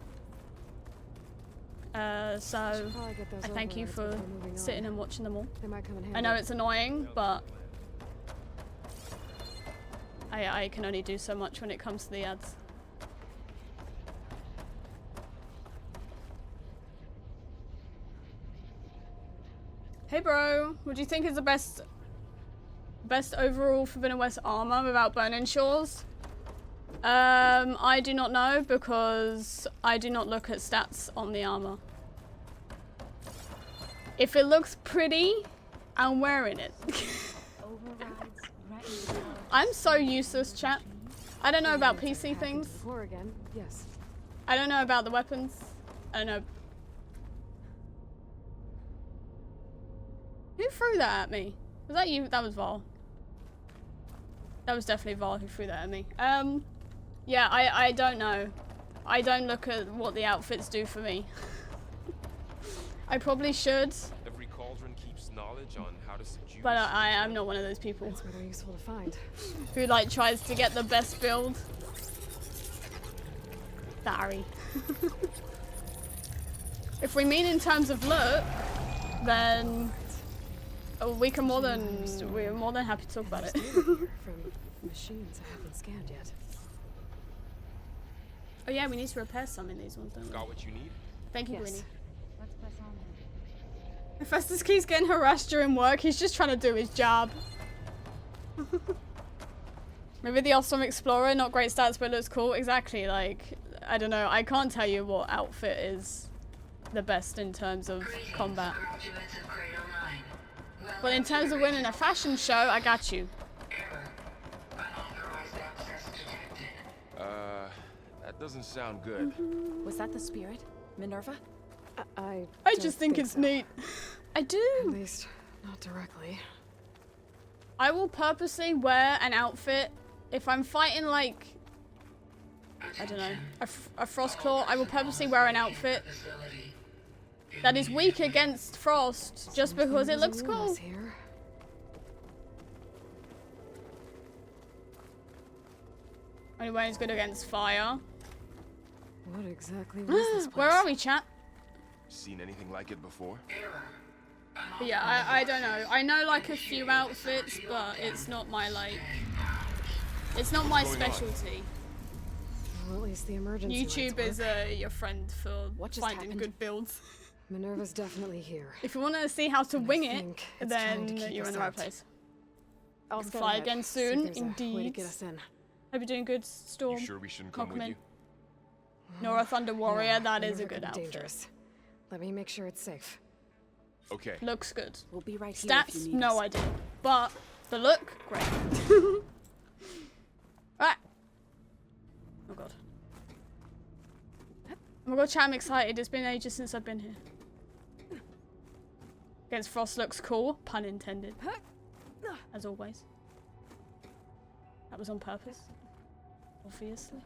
So Probably get those I thank you overrides for before moving on. sitting and watching them all. They might come in handy. I know it's annoying, but I can only do so much when it comes to the ads. Hey bro, what do you think is the best overall Forbidden West armor without Burning Shores? I do not know because I do not look at stats on the armor. If it looks pretty, I'm wearing it. I'm so useless, chat. I don't know about PC things. Before again, yes. I don't know about the weapons. I don't know. Who threw that at me? Was that you? That was Val. That was definitely Val who threw that at me. Yeah, I don't know. I don't look at what the outfits do for me. I probably should, Every cauldron keeps knowledge on how to subdue. but I'm not one of those people That's where they're useful to find. who like tries to get the best build. Sorry. If we mean in terms of look, then we're more than happy to talk about it. From machines I haven't scanned yet. Oh yeah, we need to repair some in these ones, don't we? Got what you need? Thank you, Yes. Winnie. Let's press on then. Festus keeps getting harassed during work. He's just trying to do his job. Maybe the Awesome Explorer, not great stats, but looks cool. Exactly, like, I don't know. I can't tell you what outfit is the best in terms of combat. But in terms of winning a fashion show, I got you. That doesn't sound good. Was that the spirit? Minerva? I just think it's so. neat. I At do. least, not directly. I will purposely wear an outfit if I'm fighting like I don't know, a frost claw. I will purposely wear an outfit that is weak against frost just because it looks cool. Only way it's good against fire. What exactly was this place? Where are we, chat? Seen anything like it before? But yeah, I don't know. I know like a few outfits, but it's not my like. It's not my specialty. Well, at least the emergency YouTube is your friend for finding good builds. Minerva's definitely here. If you want to see how to wing it, then you're in the right place. I'll fly again soon, indeed. Get us in. Hope you're doing good, Storm. You sure we shouldn't come with you? Nora Thunder Warrior, that is a good outfit. Dangerous. Let me make sure it's safe. Okay. Looks good. We'll be right here. Stats, no idea. But the look, great. Alright. Oh god. Oh my god, chat, I'm excited. It's been ages since I've been here. Against Frost looks cool, pun intended. As always. That was on purpose. Obviously.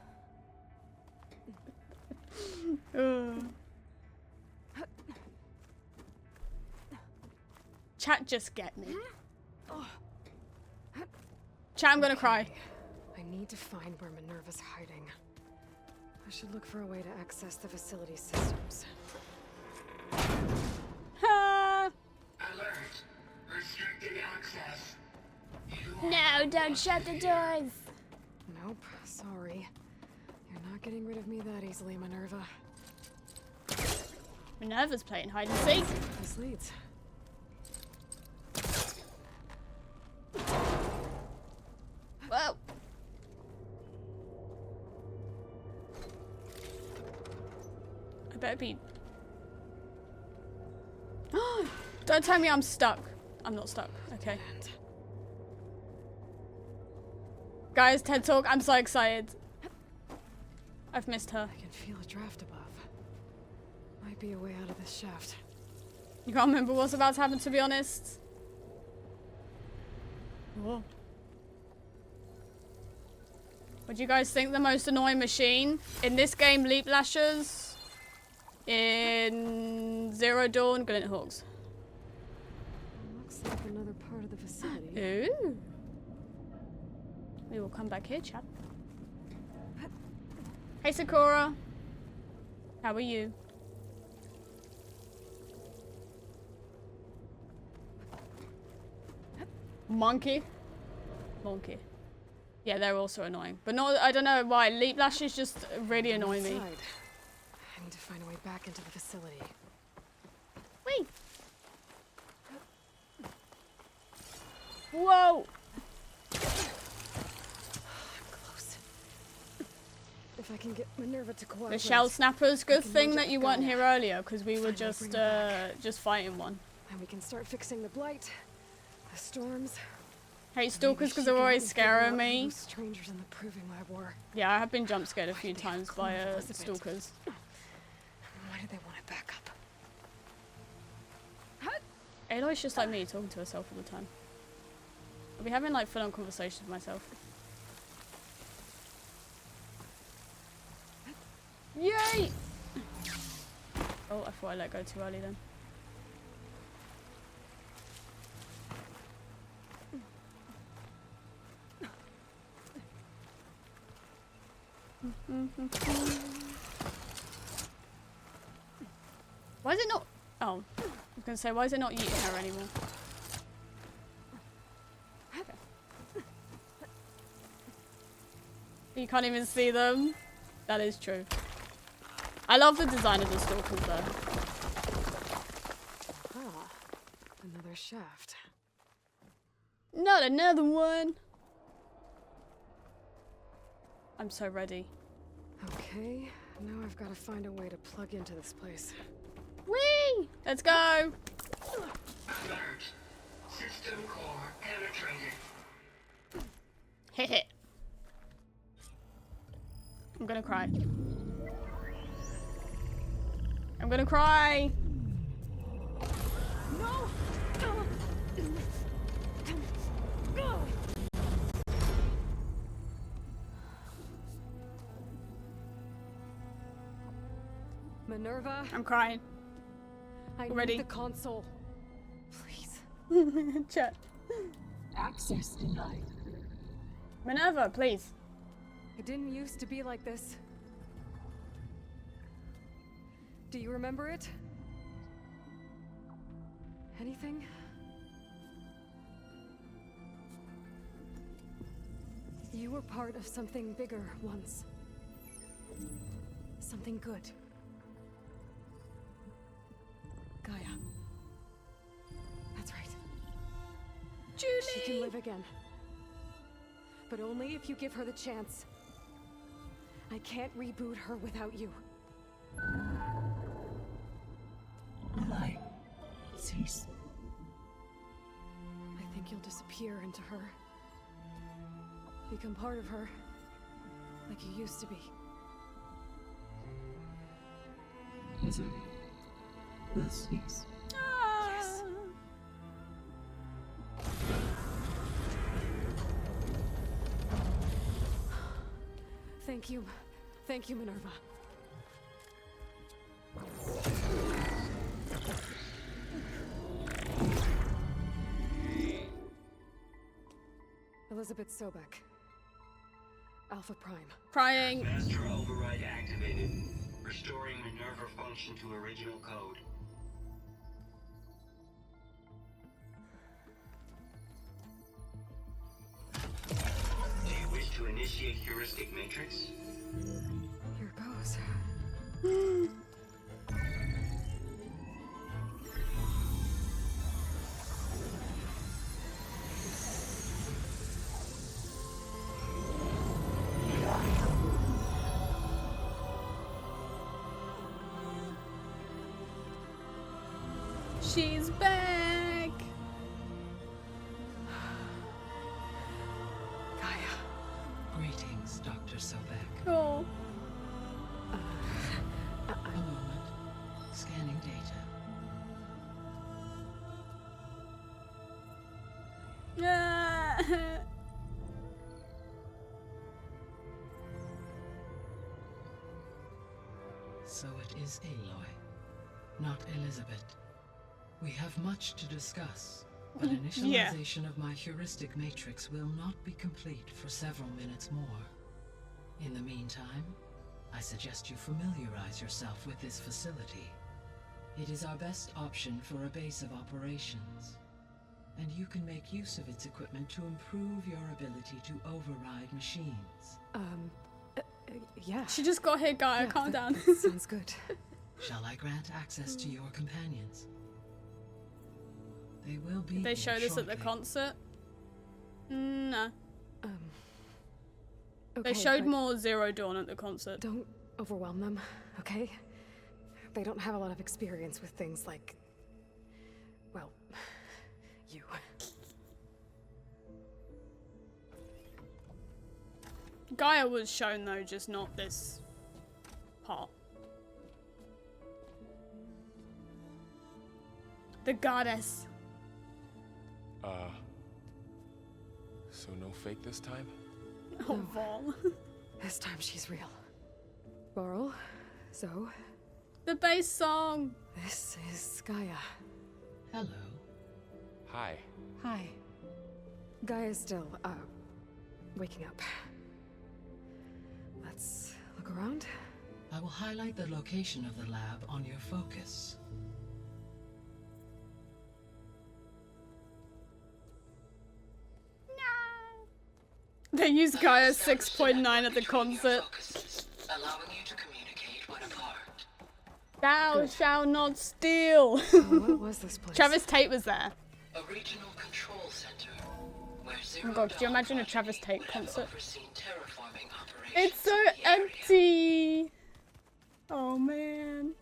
Chat, just get me. Chat, I'm gonna cry. I need to find where Minerva's hiding. I should look for a way to access the facility systems. Alert! Restricted access. No, don't shut the doors. Nope, sorry. You're not getting rid of me that easily, Minerva. Minerva's playing hide and seek. This leads. Whoa. I better be. Don't tell me I'm stuck. I'm not stuck. Okay. Guys, TED Talk, I'm so excited. I've missed her. I can feel a draft above. Might be a way out of this shaft. You can't remember what's about to happen, to be honest. Whoa. What do you guys think the most annoying machine? In this game, Leap Lashers. In Zero Dawn, Glint Hawks. Looks like another part of the facility. Ooh. We will come back here, chap. Hey, Sakura. How are you? Monkey. Monkey. Yeah, they're also annoying. But no, I don't know why. Leap Lashes just really annoy me. I need to find a way back into the facility. Wait. Whoa. Close. If I can get Minerva to cooperate. The shell snappers. Good thing that you weren't here earlier, because we were just fighting one. And we can start fixing the blight, the storms. Hate stalkers because they're always scaring me. Strangers in the proving lab were. Yeah, I have been jump scared a few times by stalkers. Why do they want it back up? Aloy's just like me, talking to herself all the time. I'll be having like full-on conversations with myself. Yay! Oh, I thought I let go too early then. Why is it not? Oh, I was gonna say, why is it not eating her anymore? Okay. You can't even see them. That is true. I love the design of the stalkers though. Ah, another shaft. Not another one. I'm so ready. Okay, now I've got to find a way to plug into this place. Whee! Let's go! Alert. System core penetrated. Heh. I'm gonna cry. I'm gonna cry! No! Minerva, I'm crying. I Already. need the console. Please. Chat. Access denied. Minerva, please. It didn't used to be like this. Do you remember it? Anything? You were part of something bigger once. Something good. Gaia. That's right. Julie! She can live again. But only if you give her the chance. I can't reboot her without you. Light. Cease. I think you'll disappear into her. Become part of her. Like you used to be. Misery will cease. Yes. Thank you. Thank you, Minerva. Elizabeth Sobek. Alpha Prime. Crying. Master override activated. Restoring Minerva function to original code. Do you wish to initiate heuristic matrix? Here goes. She's back. Gaia. Greetings, Dr. Sobek. Oh. A moment. Scanning data. So it is Aloy, not Elizabeth. We have much to discuss, but initialization of my heuristic matrix will not be complete for several minutes more. In the meantime, I suggest you familiarize yourself with this facility. It is our best option for a base of operations, and you can make use of its equipment to improve your ability to override machines. Yeah. She just got here, Gaia. Yeah, Calm down. that sounds good. Shall I grant access to your companions? They will be. Did they show this at the shortly. concert? No. Okay, They showed but more Zero Dawn at the concert. Don't overwhelm them, okay? They don't have a lot of experience with things like... well, you. Gaia was shown though, just not this part. The goddess. So no fake this time? Oh, Vol. This time she's real. Laurel, Zoe. The bass song. This is Gaia. Hello. Hi. Hi. Gaia's still, waking up. Let's look around. I will highlight the location of the lab on your focus. They used Gaia 6.9 at the concert. Allowing you to communicate when apart. Thou shalt not steal. What was this place? Travis Tate was there. A regional control center where Oh my god, could you imagine a Travis Tate concert? overseen terraforming operations. It's so empty. Oh man.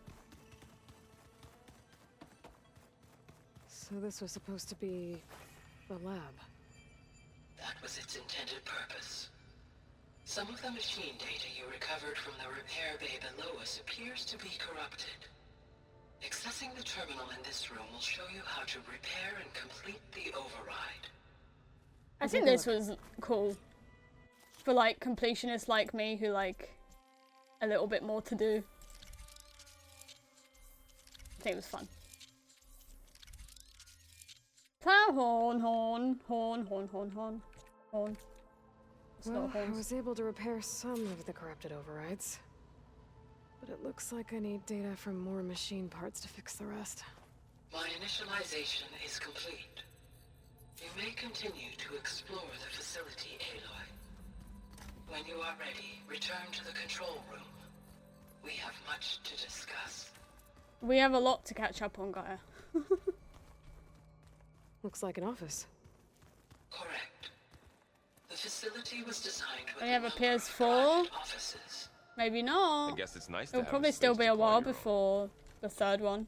So this was supposed to be the lab. That was its intended purpose. Some of the machine data you recovered from the repair bay below us appears to be corrupted. Accessing the terminal in this room will show you how to repair and complete the override. I think this was cool. For like completionists like me who like a little bit more to do. I think it was fun. Flower horn, horn, horn, horn, horn, horn, horn. It's Well, not I horns. was able to repair some of the corrupted overrides. But it looks like I need data from more machine parts to fix the rest. My initialization is complete. You may continue to explore the facility, Aloy. When you are ready, return to the control room. We have much to discuss. We have a lot to catch up on, Gaia. Looks like an office. Correct. The facility was designed with We have a number of PS4. private offices. Maybe not. I guess it's nice to It'll have probably a still space be to a call while your own. before the third one.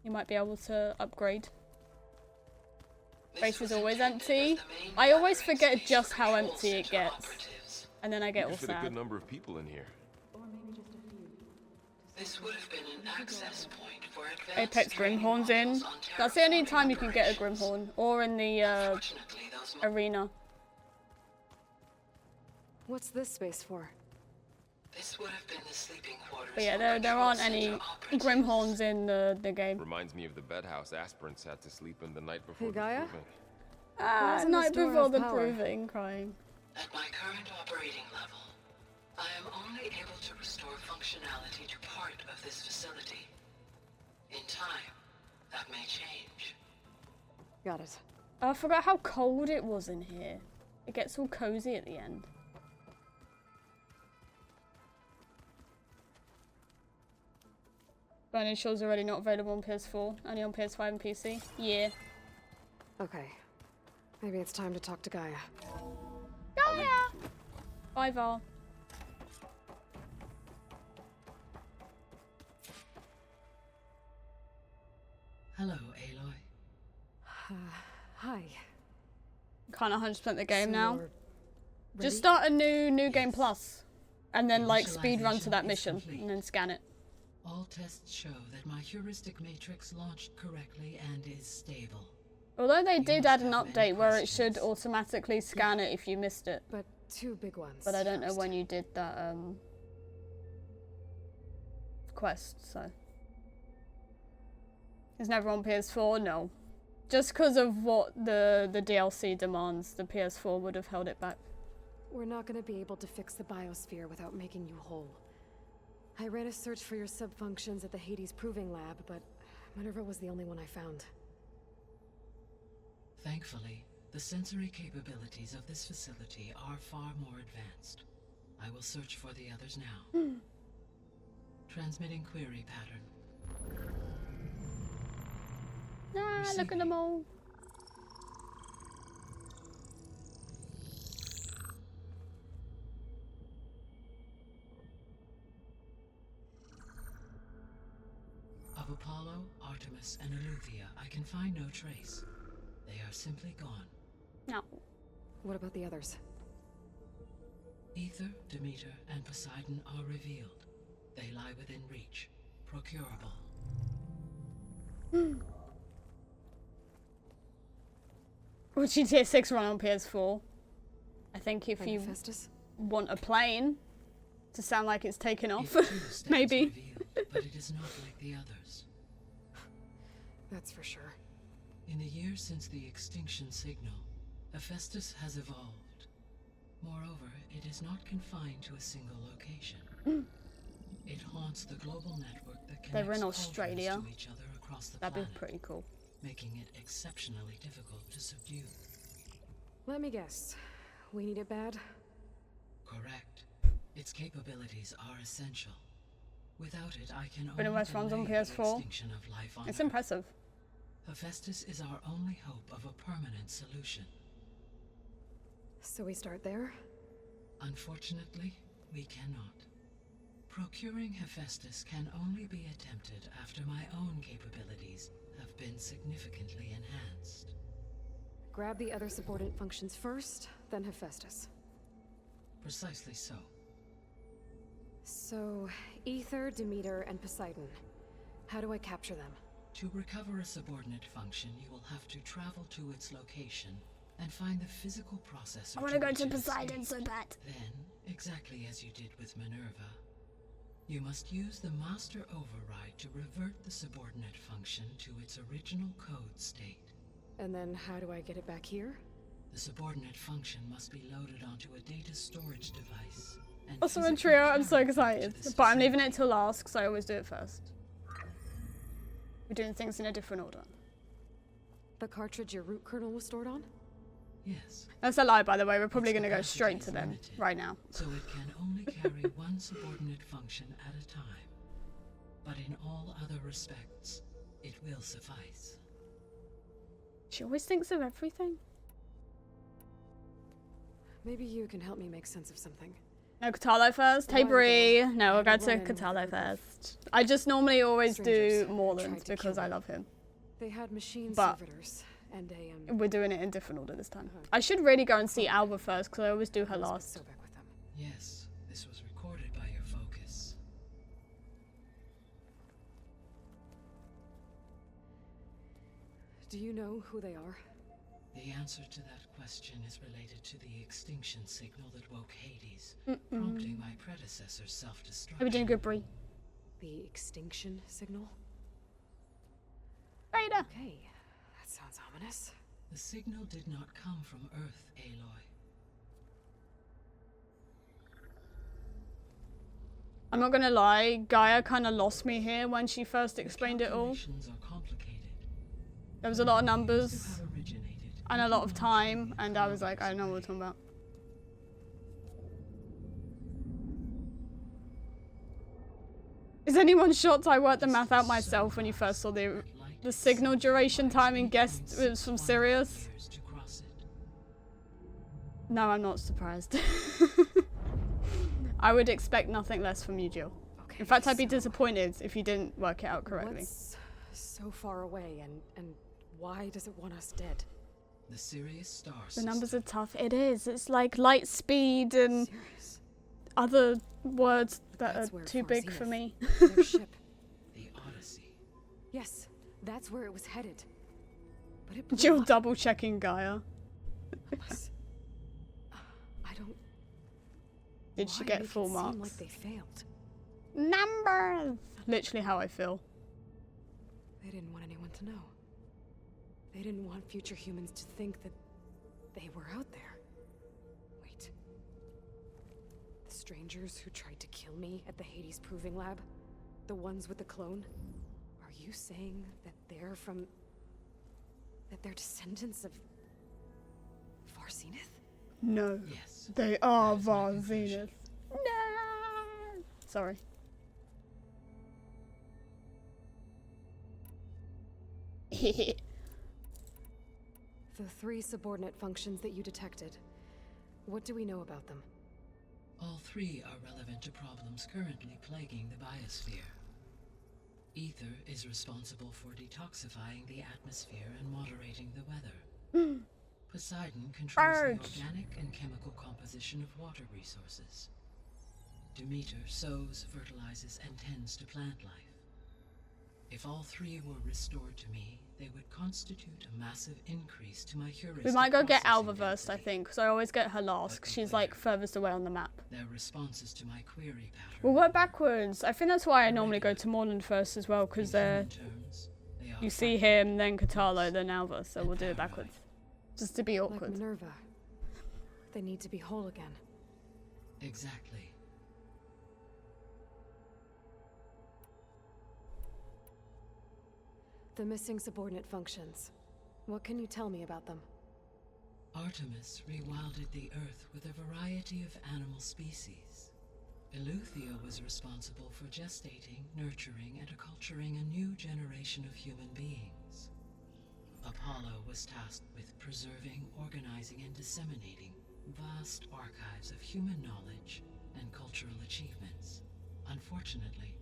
You might be able to upgrade. Space is always empty. I always forget just how empty it gets. And then I get all You could fit a sad. good number of people in here. This would have been an access point for advanced Apex Grimhorn's in. That's the only time you can get a Grimhorn. Or in the arena. What's this space for? This would have been the sleeping quarters. But yeah, there aren't any Grimhorns in the game. Reminds me of the bedhouse aspirants had to sleep in the night before Hey, the Gaia? proving. Ah, doesn't night this door before have the power? proving, crying. At my current operating level, I am only able to restore functionality to part of this facility. In time, that may change. Got it. Oh, I forgot how cold it was in here. It gets all cozy at the end. Burning Shaw's already not available on PS4, only on PS5 and PC. Yeah. Okay. Maybe it's time to talk to Gaia. Gaia! Bye, Val. Hello, Aloy. Hi. Can't 100% the game So now. you're Just ready? start a new game plus. And then like speed run to that Initialization is mission complete. and then scan it. All tests show that my heuristic matrix launched correctly and is stable. Although they You did must add an have many update where it should questions. automatically scan it if you missed it. But two big ones. But I don't know first. when you did that quest, so. It's never on PS4, no. Just because of what the DLC demands, the PS4 would have held it back. We're not going to be able to fix the biosphere without making you whole. I ran a search for your subfunctions at the Hades Proving Lab, but Minerva was the only one I found. Thankfully, the sensory capabilities of this facility are far more advanced. I will search for the others now. Transmitting query pattern. Ah, look at them all. Of Apollo, Artemis, and Eleuthia, I can find no trace. They are simply gone. No. What about the others? Ether, Demeter, and Poseidon are revealed. They lie within reach. Procurable. Would GTA 6 run on PS4? I think if And you Hephaestus? want a plane to sound like it's taken off, It too stands maybe. revealed, but it is not like the others. That's for sure. In the years since the extinction signal, Hephaestus has evolved. Moreover, it is not confined to a single location. It haunts the global network that They connects were in all Australia. to each other across the That'd planet, be pretty cool. making it exceptionally difficult to subdue. Let me guess. We need it bad? Correct. Its capabilities are essential. Without it, I can But it only was runs on delay the PS4. extinction of life on It's Earth. impressive. Hephaestus is our only hope of a permanent solution. So we start there? Unfortunately, we cannot. Procuring Hephaestus can only be attempted after my own capabilities have been significantly enhanced. Grab the other subordinate functions first, then Hephaestus. Precisely so. So, Ether, Demeter, and Poseidon. How do I capture them? To recover a subordinate function, you will have to travel to its location and find the physical processor. I want to go which to it Poseidon escaped. so bad. Then, exactly as you did with Minerva, You must use the master override to revert the subordinate function to its original code state. And then how do I get it back here? The subordinate function must be loaded onto a data storage device. And Also in trio, I'm so excited. But I'm leaving it till last because I always do it first. We're doing things in a different order. The cartridge your root kernel was stored on? Yes. That's a lie, by the way. We're probably going to go straight to them right now. So it can only carry one subordinate function at a time. But in all other respects, it will suffice. She always thinks of everything. Maybe you can help me make sense of something. No, Catalo first. Hey, Bree. No, we'll go to Catalo first. I just normally always do Moreland because I love him. They had machine But servitors and a we're doing it in different order this time. I should really go and see Alba first because I always do her last. Yes, this was recorded by your focus. Do you know who they are? The answer to that question is related to the extinction signal that woke Hades, prompting my predecessor's self-destruction. Are we doing good, Bree? The extinction signal? Vader. Okay, that sounds ominous. The signal did not come from Earth, Aloy. I'm not gonna lie, Gaia kind of lost me here when she first explained it all. There was a lot of numbers and a lot of time, and I was like, I don't know what we're talking about. Is anyone shocked I worked the math out myself when you first saw the signal duration time and guessed it was from Sirius? No, I'm not surprised. I would expect nothing less from you, Jill. Okay, in fact, I'd be disappointed if you didn't work it out correctly. What's so far away, and why does it want us dead? The Sirius star The numbers are tough. It is. It's like light speed and other words that are too big for me. Their ship. The Odyssey. Yes, that's where it was headed. But it blew Jill up. double checking Gaia. I don't. Did she get full marks? Seem like they failed. Numbers! Literally how I feel. They didn't want anyone to know. They didn't want future humans to think that they were out there. Wait. The strangers who tried to kill me at the Hades Proving Lab? The ones with the clone? Are you saying that they're from... that they're descendants of... Varzenith? No. Yes. They are Varzenith. No! Sorry. The 3 subordinate functions that you detected. What do we know about them? All 3 are relevant to problems currently plaguing the biosphere. Ether is responsible for detoxifying the atmosphere and moderating the weather. Poseidon controls the organic and chemical composition of water resources. Demeter sows, fertilizes, and tends to plant life. If all 3 were restored to me, they would constitute a massive increase to my heuristic. We might go get Alva first, I think, because I always get her last, because she's like furthest away on the map. Their responses to my query pattern. We'll work backwards. I think that's why I normally go to Moreland first as well, because you see him, then Catalo, then Alva, so we'll do it backwards. Just to be awkward. Like Minerva. They need to be whole again. Exactly. The missing subordinate functions. What can you tell me about them? Artemis rewilded the Earth with a variety of animal species. Eleuthia was responsible for gestating, nurturing, and acculturating a new generation of human beings. Apollo was tasked with preserving, organizing, and disseminating vast archives of human knowledge and cultural achievements. Unfortunately,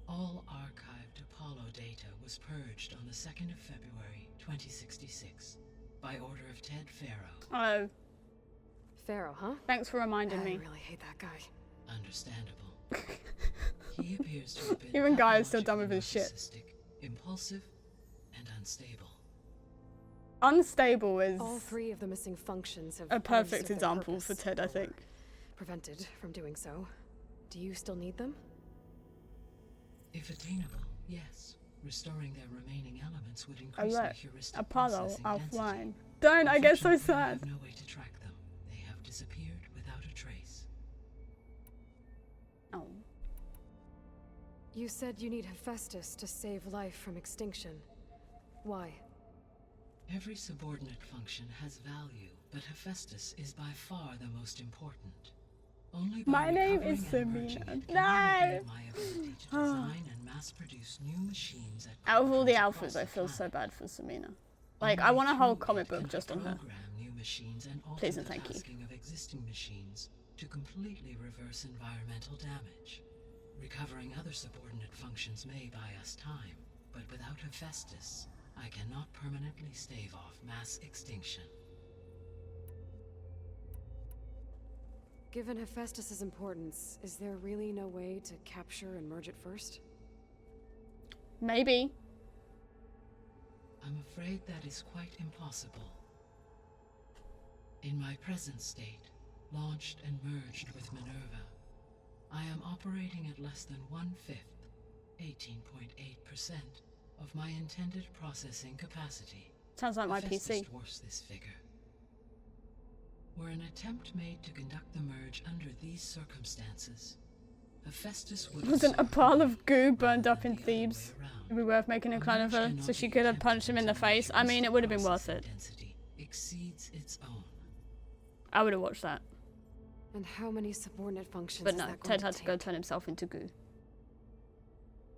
all archived Apollo data was purged on the 2nd of February, 2066, by order of Ted Faro. Oh. Faro, huh? Thanks for reminding me. I really hate that guy. Understandable. He appears to have been Even Guy is still done with his shit. narcissistic, impulsive, and unstable. Unstable is All 3 of the missing functions have a perfect served their example purpose, for Ted, I think. prevented from doing so. Do you still need them? If attainable, yes. Restoring their remaining elements would increase their heuristic Apollo processing offline. density. Don't, I get so Unfortunately, I sad. have no way to track them. They have disappeared without a trace. Oh. You said you need Hephaestus to save life from extinction. Why? Every subordinate function has value, but Hephaestus is by far the most important. Only by My name is recovering and merging Samina. it can No! I regain my ability to design and mass-produce new machines at Out of all the Kirstals across alphas, I feel planet. so bad for Samina. Like, I want a whole comic book just on her. Program new machines and alter Please and the thank you. tasking of existing machines to completely reverse environmental damage. Recovering other subordinate functions may buy us time, but without Hephaestus, I cannot permanently stave off mass extinction. Given Hephaestus's importance, is there really no way to capture and merge it first? Maybe. I'm afraid that is quite impossible. In my present state, launched and merged with Minerva, I am operating at less than 1/5, 18.8%, of my intended processing capacity. Sounds like my Hephaestus PC. dwarfs this figure. Were an attempt made to conduct the merge under these circumstances, Hephaestus would Wasn't a pile of goo burned up in rather than the other Thebes? way around. It'd be worth making a clone of her so she could have punched him in the face. I mean, it would have been worth it. Density exceeds its own. I would have watched that. And how many subordinate functions But is no, that going Ted to had to go take? turn himself into goo.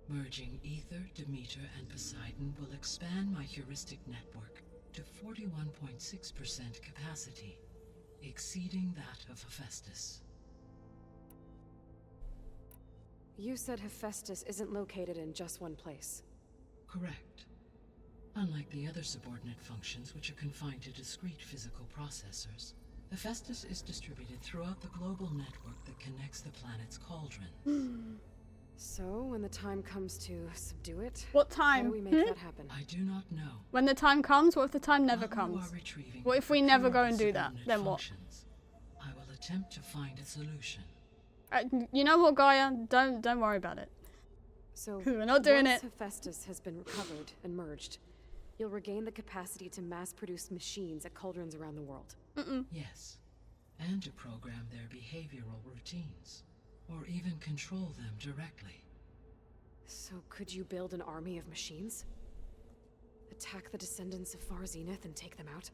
Merging Ether, Demeter, and Poseidon will expand my heuristic network to 41.6% capacity, exceeding that of Hephaestus. You said Hephaestus isn't located in just one place. Correct. Unlike the other subordinate functions, which are confined to discrete physical processors, Hephaestus is distributed throughout the global network that connects the planet's cauldron. So, when the time comes to subdue it, What how time? do we make that happen? I do not know. When the time comes? What if the time never While you comes? are retrieving What if the we never go pure and do that? subordinate Then what? functions, I will attempt to find a solution. You know what, Gaia? Don't worry about it. So, We're not doing once it. Hephaestus has been recovered and merged, you'll regain the capacity to mass-produce machines at cauldrons around the world. Yes, and to program their behavioral routines, or even control them directly. So, could you build an army of machines? Attack the descendants of Far Zenith and take them out?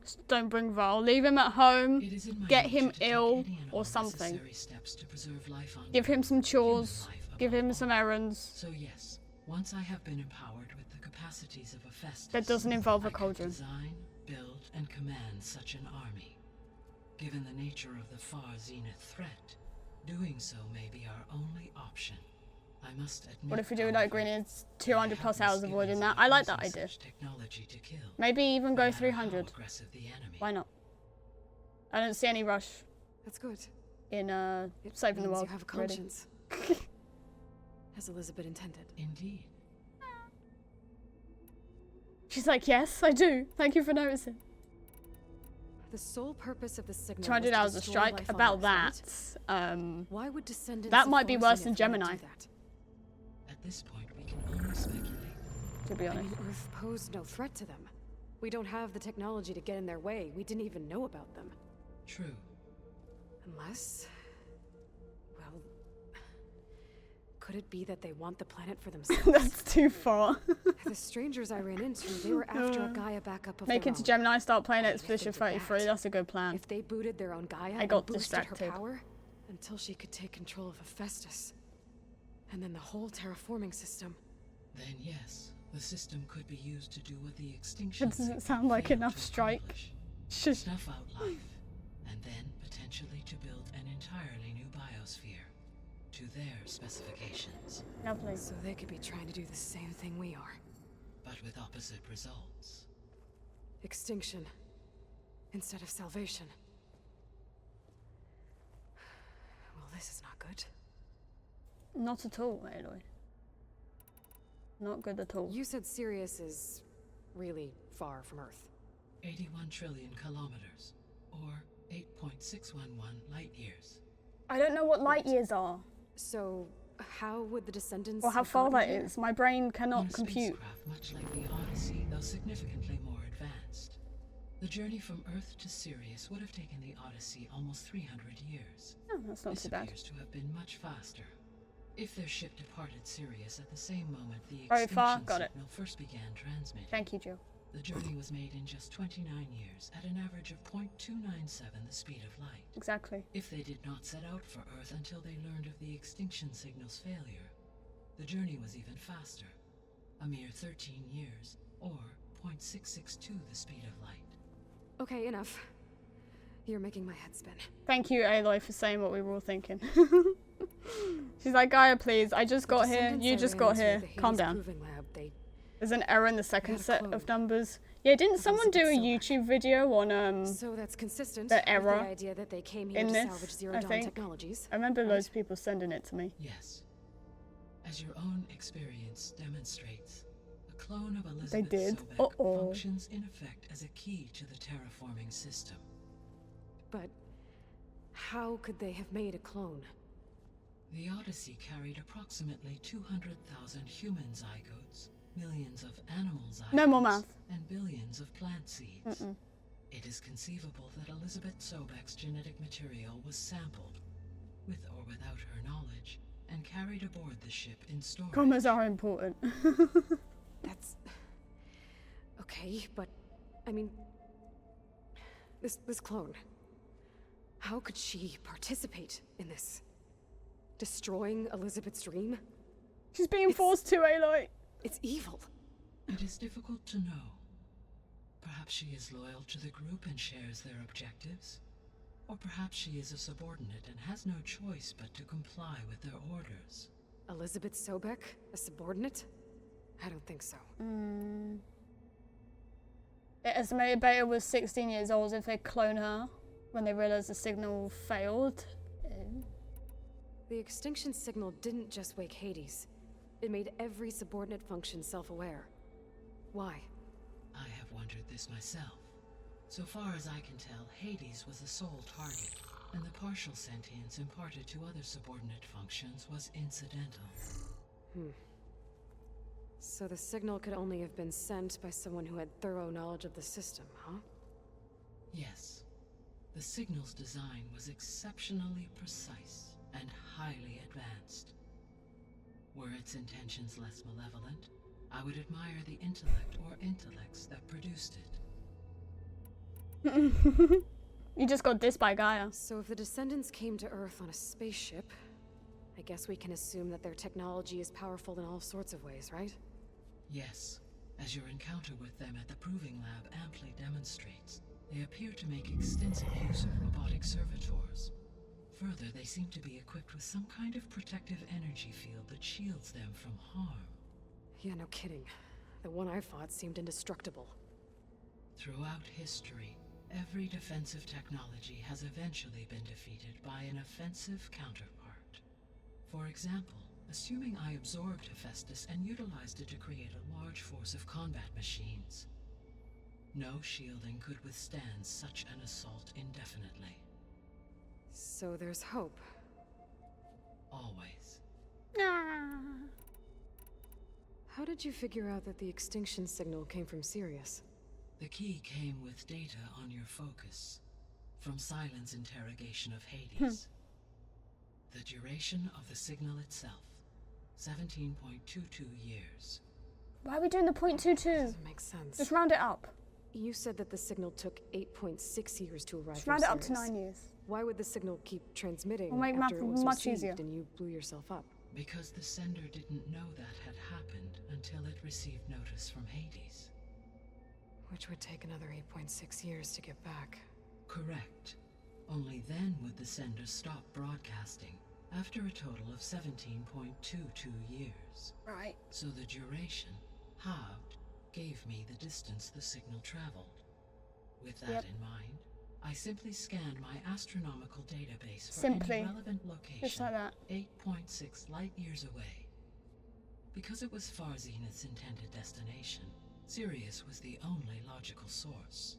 Just don't bring Val. Leave him at home. It is in my Get nature him to take ill any and or all something. necessary steps to preserve life on Give him some Earth, chores. human life Give above him all. some errands. So yes, once I have been empowered with the capacities of Hephaestus, That doesn't involve a I can cauldron. design, build, and command such an army. Given the nature of the Far Zenith threat, doing so may be our only option. I must admit, What if we do it however, like Green? It's 200 I plus have the hours avoiding skills that. of I like that using idea. such technology to kill, Maybe even no go matter how 300. aggressive the enemy. Why not? I don't see any rush That's good. in It saving the means world. you have a really. conscience. As Elizabeth intended. Indeed. She's like, yes, I do. Thank you for noticing. The sole purpose of the signal 200 was to hours of destroy strike. life on About Earth, that. right? Why would descendants That of might be Far worse than Zenith wanna Gemini. do that? At this point, we can only speculate. To be I honest. mean, Earth posed no threat to them. We don't have the technology to get in their way. We didn't even know about them. True. Unless... Well... Could it be that they want the planet for themselves? That's too far. The strangers I ran into, they were after a Gaia backup of Make their it to own. Gemini, start playing I mean, if they Expedition did 33. that, That's a good plan. If they booted their own Gaia I and got boosted distracted. her power until she could take control of Hephaestus, and then the whole terraforming system. Then yes, the system could be used to do what the extinction That doesn't signal sound like failed enough to strike. accomplish. Shush. Snuff out life, and then potentially to build an entirely new biosphere to their specifications, Lovely. So they could be trying to do the same thing we are. but with opposite results. Extinction instead of salvation. Well, this is not good. Not at all, Aloy. Not good at all. You said Sirius is really far from Earth. 81 trillion kilometers, or 8.611 light years. I don't know what light years are. So, how would the Descendants... Or how have far gotten that here? is. My brain cannot On a compute. spacecraft much like the Odyssey, though significantly more advanced. The journey from Earth to Sirius would have taken the Odyssey almost 300 years. Oh, that's not This too bad. appears to have been much faster. If their ship departed Sirius at the same moment the Very extinction far, got it. signal first began transmitting. Thank you, Jill. The journey was made in just 29 years at an average of 0.297 the speed of light. Exactly. If they did not set out for Earth until they learned of the extinction signal's failure, the journey was even faster. A mere 13 years, or 0.662 the speed of light. Okay, enough. You're making my head spin. Thank you, Aloy, for saying what we were all thinking. She's like, Gaia, please. I just got here. You just got here. Calm down. There's an error in the second set of numbers. Yeah, didn't someone do a YouTube video on So that's consistent the with error the idea that they came here in to this? salvage I zero-dawn think. technologies. I remember loads of people sending it to me. Yes. As your own experience demonstrates, a clone of They Elizabeth did. Sobek functions in effect as a key to the terraforming system. But how could they have made a clone? The Odyssey carried approximately 200,000 human zygotes, millions of animal zygotes, No more math. and billions of plant seeds. Mm-mm. It is conceivable that Elizabeth Sobek's genetic material was sampled, with or without her knowledge, and carried aboard the ship in storage. Commas are important. That's... Okay, but... I mean... This clone... How could she participate in this? Destroying Elizabeth's dream? She's being forced to, Aloy. It's evil. It is difficult to know. Perhaps she is loyal to the group and shares their objectives. Or perhaps she is a subordinate and has no choice but to comply with their orders. Elizabeth Sobek? A subordinate? I don't think so. The estimated beta was 16 years old if they clone her when they realized the signal failed. The extinction signal didn't just wake Hades. It made every subordinate function self-aware. Why? I have wondered this myself. So far as I can tell, Hades was the sole target, and the partial sentience imparted to other subordinate functions was incidental. So the signal could only have been sent by someone who had thorough knowledge of the system, huh? Yes. The signal's design was exceptionally precise and highly advanced. Were its intentions less malevolent, I would admire the intellect or intellects that produced it. You just got dissed by Gaia. So if the Descendants came to Earth on a spaceship, I guess we can assume that their technology is powerful in all sorts of ways, right? Yes. As your encounter with them at the Proving Lab amply demonstrates, they appear to make extensive use of robotic servitors. Further, they seem to be equipped with some kind of protective energy field that shields them from harm. Yeah, no kidding. The one I fought seemed indestructible. Throughout history, every defensive technology has eventually been defeated by an offensive counterpart. For example, assuming I absorbed Hephaestus and utilized it to create a large force of combat machines. No shielding could withstand such an assault indefinitely. So there's hope. Always. How did you figure out that the extinction signal came from Sirius? The key came with data on your focus, from Silent's interrogation of Hades. The duration of the signal itself, 17.22 years. Why are we doing the 0.22? Doesn't make sense. Just round it up. You said that the signal took 8.6 years to arrive. Just round it up to 9 years. Why would the signal keep transmitting We'll make after math it was much received easier. and you blew yourself up? Because the sender didn't know that had happened until it received notice from Hades. Which would take another 8.6 years to get back. Correct. Only then would the sender stop broadcasting, after a total of 17.22 years. Right. So the duration, halved, gave me the distance the signal traveled. With that in mind, I simply scanned my astronomical database for any relevant location, just like that. 8.6 light years away. Because it was far Zenith's intended destination, Sirius was the only logical source.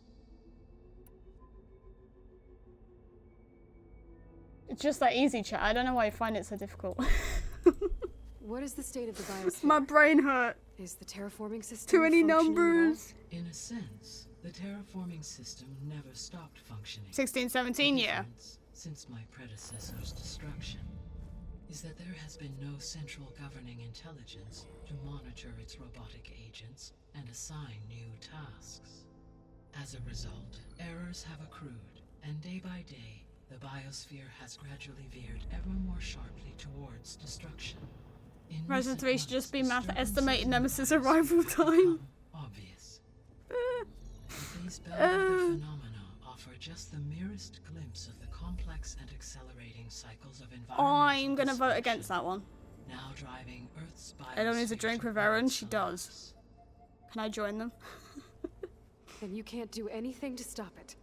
It's just that easy, chat. I don't know why you find it so difficult. What is the state of the biosphere? My brain hurt. Is the terraforming system Too many functioning at all? numbers. In a sense, the terraforming system never stopped functioning. 16, 17, The yeah. difference, since my predecessor's destruction, is that there has been no central governing intelligence to monitor its robotic agents and assign new tasks. As a result, errors have accrued, and day by day, the biosphere has gradually veered ever more sharply towards destruction. In Resident 3 should just be math disturbances estimated in the nemesis biosphere arrival time. become obvious. But these bellwether phenomena offer just the merest glimpse of the complex and accelerating cycles of environmental I'm gonna vote dysfunction, against that one. now driving Earth's Ella needs a biosphere drink with towards Erin. She does. collapse. Can I join them? Then you can't do anything to stop it.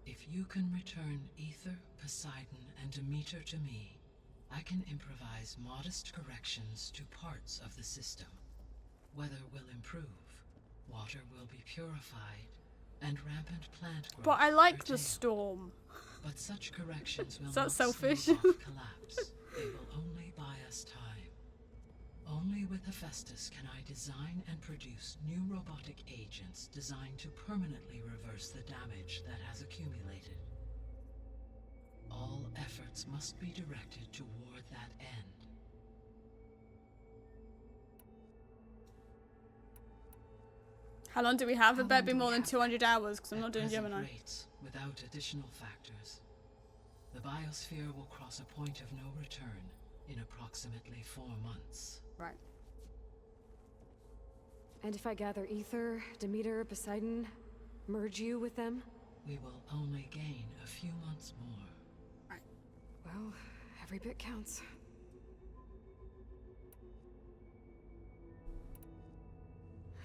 If you can return Ether, Poseidon, and Demeter to me, I can improvise modest corrections to parts of the system. Weather will improve, water will be purified, and rampant plant growth But I like the curtailed. storm. But such corrections will Is that not selfish? smooth off collapse. They will only buy us time. Only with Hephaestus can I design and produce new robotic agents designed to permanently reverse the damage that has accumulated. All efforts must be directed toward that end. How long do we have? It How better long be do more we than have? 200 hours because I'm At not doing present Gemini. rates, without additional factors, the biosphere will cross a point of no return in approximately 4 months. Right. And if I gather Ether, Demeter, Poseidon, merge you with them? We will only gain a few months more. Well, every bit counts.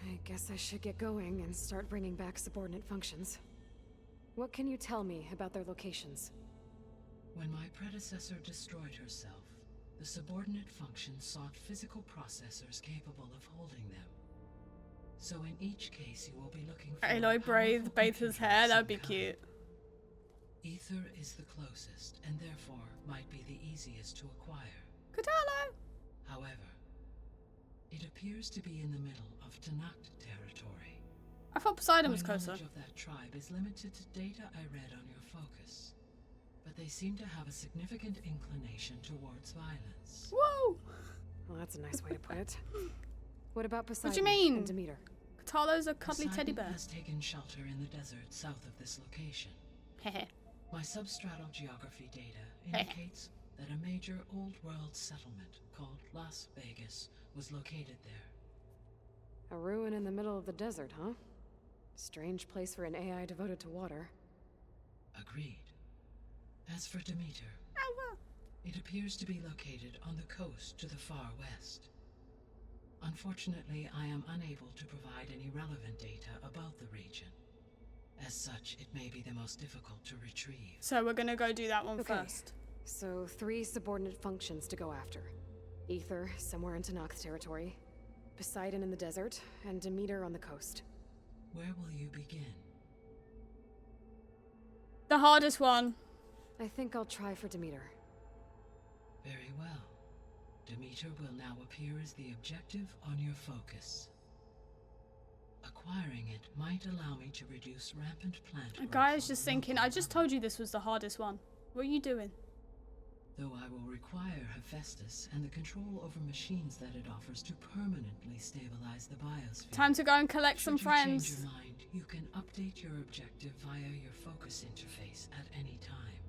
I guess I should get going and start bringing back subordinate functions. What can you tell me about their locations? When my predecessor destroyed herself, the subordinate functions sought physical processors capable of holding them. So in each case you will be looking for Aloy a bathe powerful his computer hair. of That'd some be kind. cute. Ether is the closest, and therefore might be the easiest to acquire. Katalo! However, it appears to be in the middle of Tanakh territory. I thought Poseidon My was closer. knowledge of that tribe is limited to data I read on your focus, but they seem to have a significant inclination towards violence. Whoa! Well, that's a nice way to put it. What about Poseidon What do you mean? and Demeter? Katalo's a cuddly teddy Poseidon bear. has taken shelter in the desert south of this location. Hehe. My substratal geography data indicates that a major old world settlement called Las Vegas was located there. A ruin in the middle of the desert, huh? Strange place for an AI devoted to water. Agreed. As for Demeter, it appears to be located on the coast to the far west. Unfortunately, I am unable to provide any relevant data about the region. As such, it may be the most difficult to retrieve. So we're gonna go do that one Okay. first. So 3 subordinate functions to go after. Ether, somewhere in Tanakh territory. Poseidon in the desert, and Demeter on the coast. Where will you begin? The hardest one. I think I'll try for Demeter. Very well. Demeter will now appear as the objective on your focus. Acquiring it might allow me to reduce rampant plant A growth guy is on just the thinking, local I just told you this was the hardest one. What are you doing? Though I will require Hephaestus and the control over machines that it offers to permanently stabilize the biosphere. Time to go and collect Should some you friends. change your mind, you can update your objective via your focus interface at any time.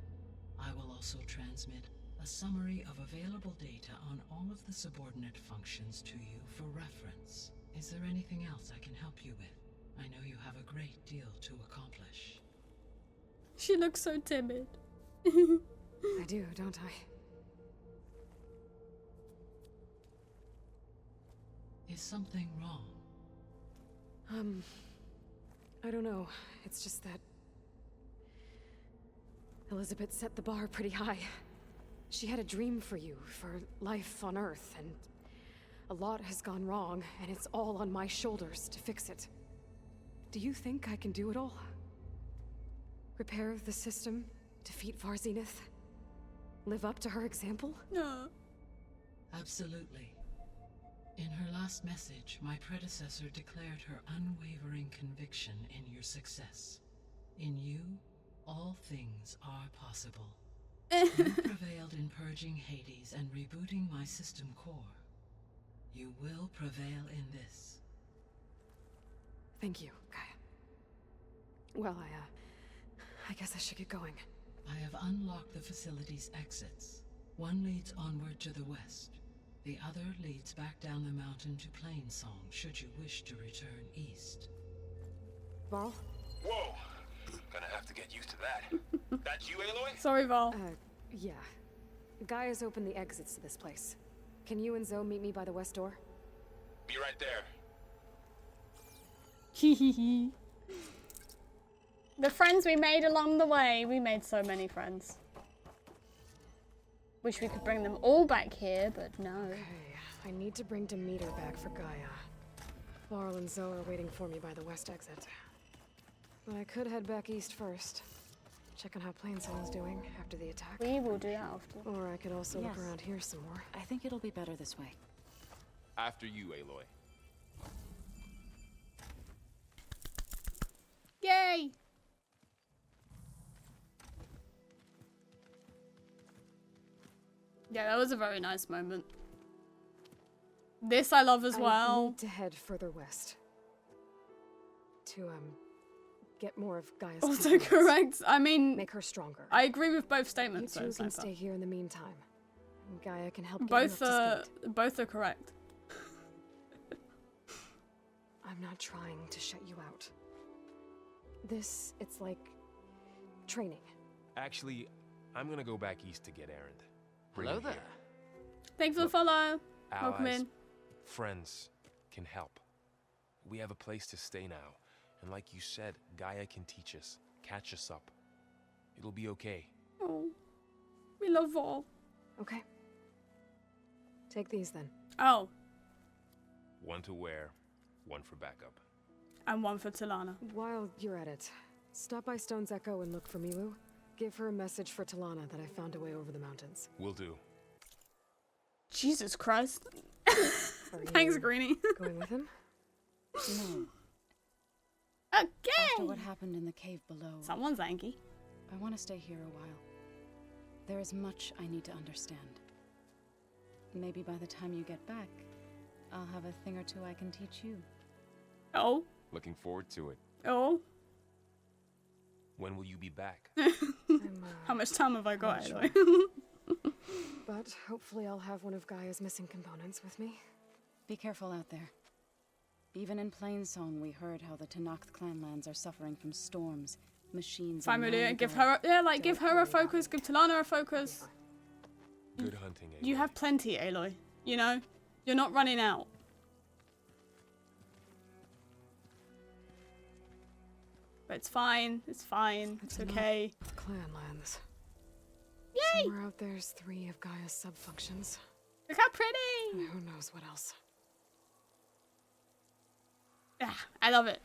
I will also transmit a summary of available data on all of the subordinate functions to you for reference. Is there anything else I can help you with? I know you have a great deal to accomplish. She looks so timid. I do, don't I? Is something wrong? I don't know. It's just that Elizabeth set the bar pretty high. She had a dream for you, for life on Earth, and a lot has gone wrong, and it's all on my shoulders to fix it. Do you think I can do it all? Repair the system, defeat Varzinith, live up to her example? No. Absolutely. In her last message, my predecessor declared her unwavering conviction in your success. In you, all things are possible. You prevailed in purging Hades and rebooting my system core. You will prevail in this. Thank you, Gaia. Well, I guess I should get going. I have unlocked the facility's exits. One leads onward to the west. The other leads back down the mountain to Plainsong, should you wish to return east. Varl? Whoa! Gonna have to get used to that. That's you, Aloy? Sorry, Val. Yeah. Gaia's opened the exits to this place. Can you and Zoe meet me by the west door? Be right there. The friends we made along the way. We made so many friends. Wish we could bring them all back here, but no. Okay, I need to bring Demeter back for Gaia. Varl and Zoe are waiting for me by the west exit. But I could head back east first. Check on how Plainsong's doing after the attack. We will do that after. Or I could also look around here some more. I think it'll be better this way. After you, Aloy. Yay! Yeah, that was a very nice moment. This I love as well. I need to head further west. To, get more of Gaia's Also components. correct. I mean, make her stronger. I agree with both statements. You two so can far. stay here in the meantime. And Gaia can help get Both you up to speed. both are correct. I'm not trying to shut you out. It's like training. Actually, I'm gonna go back east to get Erend. Bring Hello him there. here. Thanks for the follow. Welcome Allies, in. friends can help. We have a place to stay now. And like you said, Gaia can teach us, catch us up. It'll be okay. Oh, we love Val. Okay. Take these then. Oh, One to wear, one for backup. and one for Talana. While you're at it, stop by Stone's Echo and look for Milu. Give her a message for Talana that I found a way over the mountains. Will do. Jesus Christ. Are Thanks, you Greenie. going with him? No. Okay. After what happened in the cave below, Someone's angry. I want to stay here a while. There is much I need to understand. Maybe by the time you get back, I'll have a thing or two I can teach you. Oh. Looking forward to it. Oh. When will you be back? How much time have I got, anyway? But hopefully I'll have one of Gaia's missing components with me. Be careful out there. Even in Plainsong, we heard how the Tenakth clanlands are suffering from storms, machines. Family, and give her, give her a focus. Give Talana a focus. Good hunting, Aloy. You have plenty, Aloy. You know, you're not running out. But it's fine. It's fine. It's okay. Clanlands. Yay! Somewhere out there's 3 of Gaia's sub-functions. Look how pretty! And who knows what else. Ah, I love it.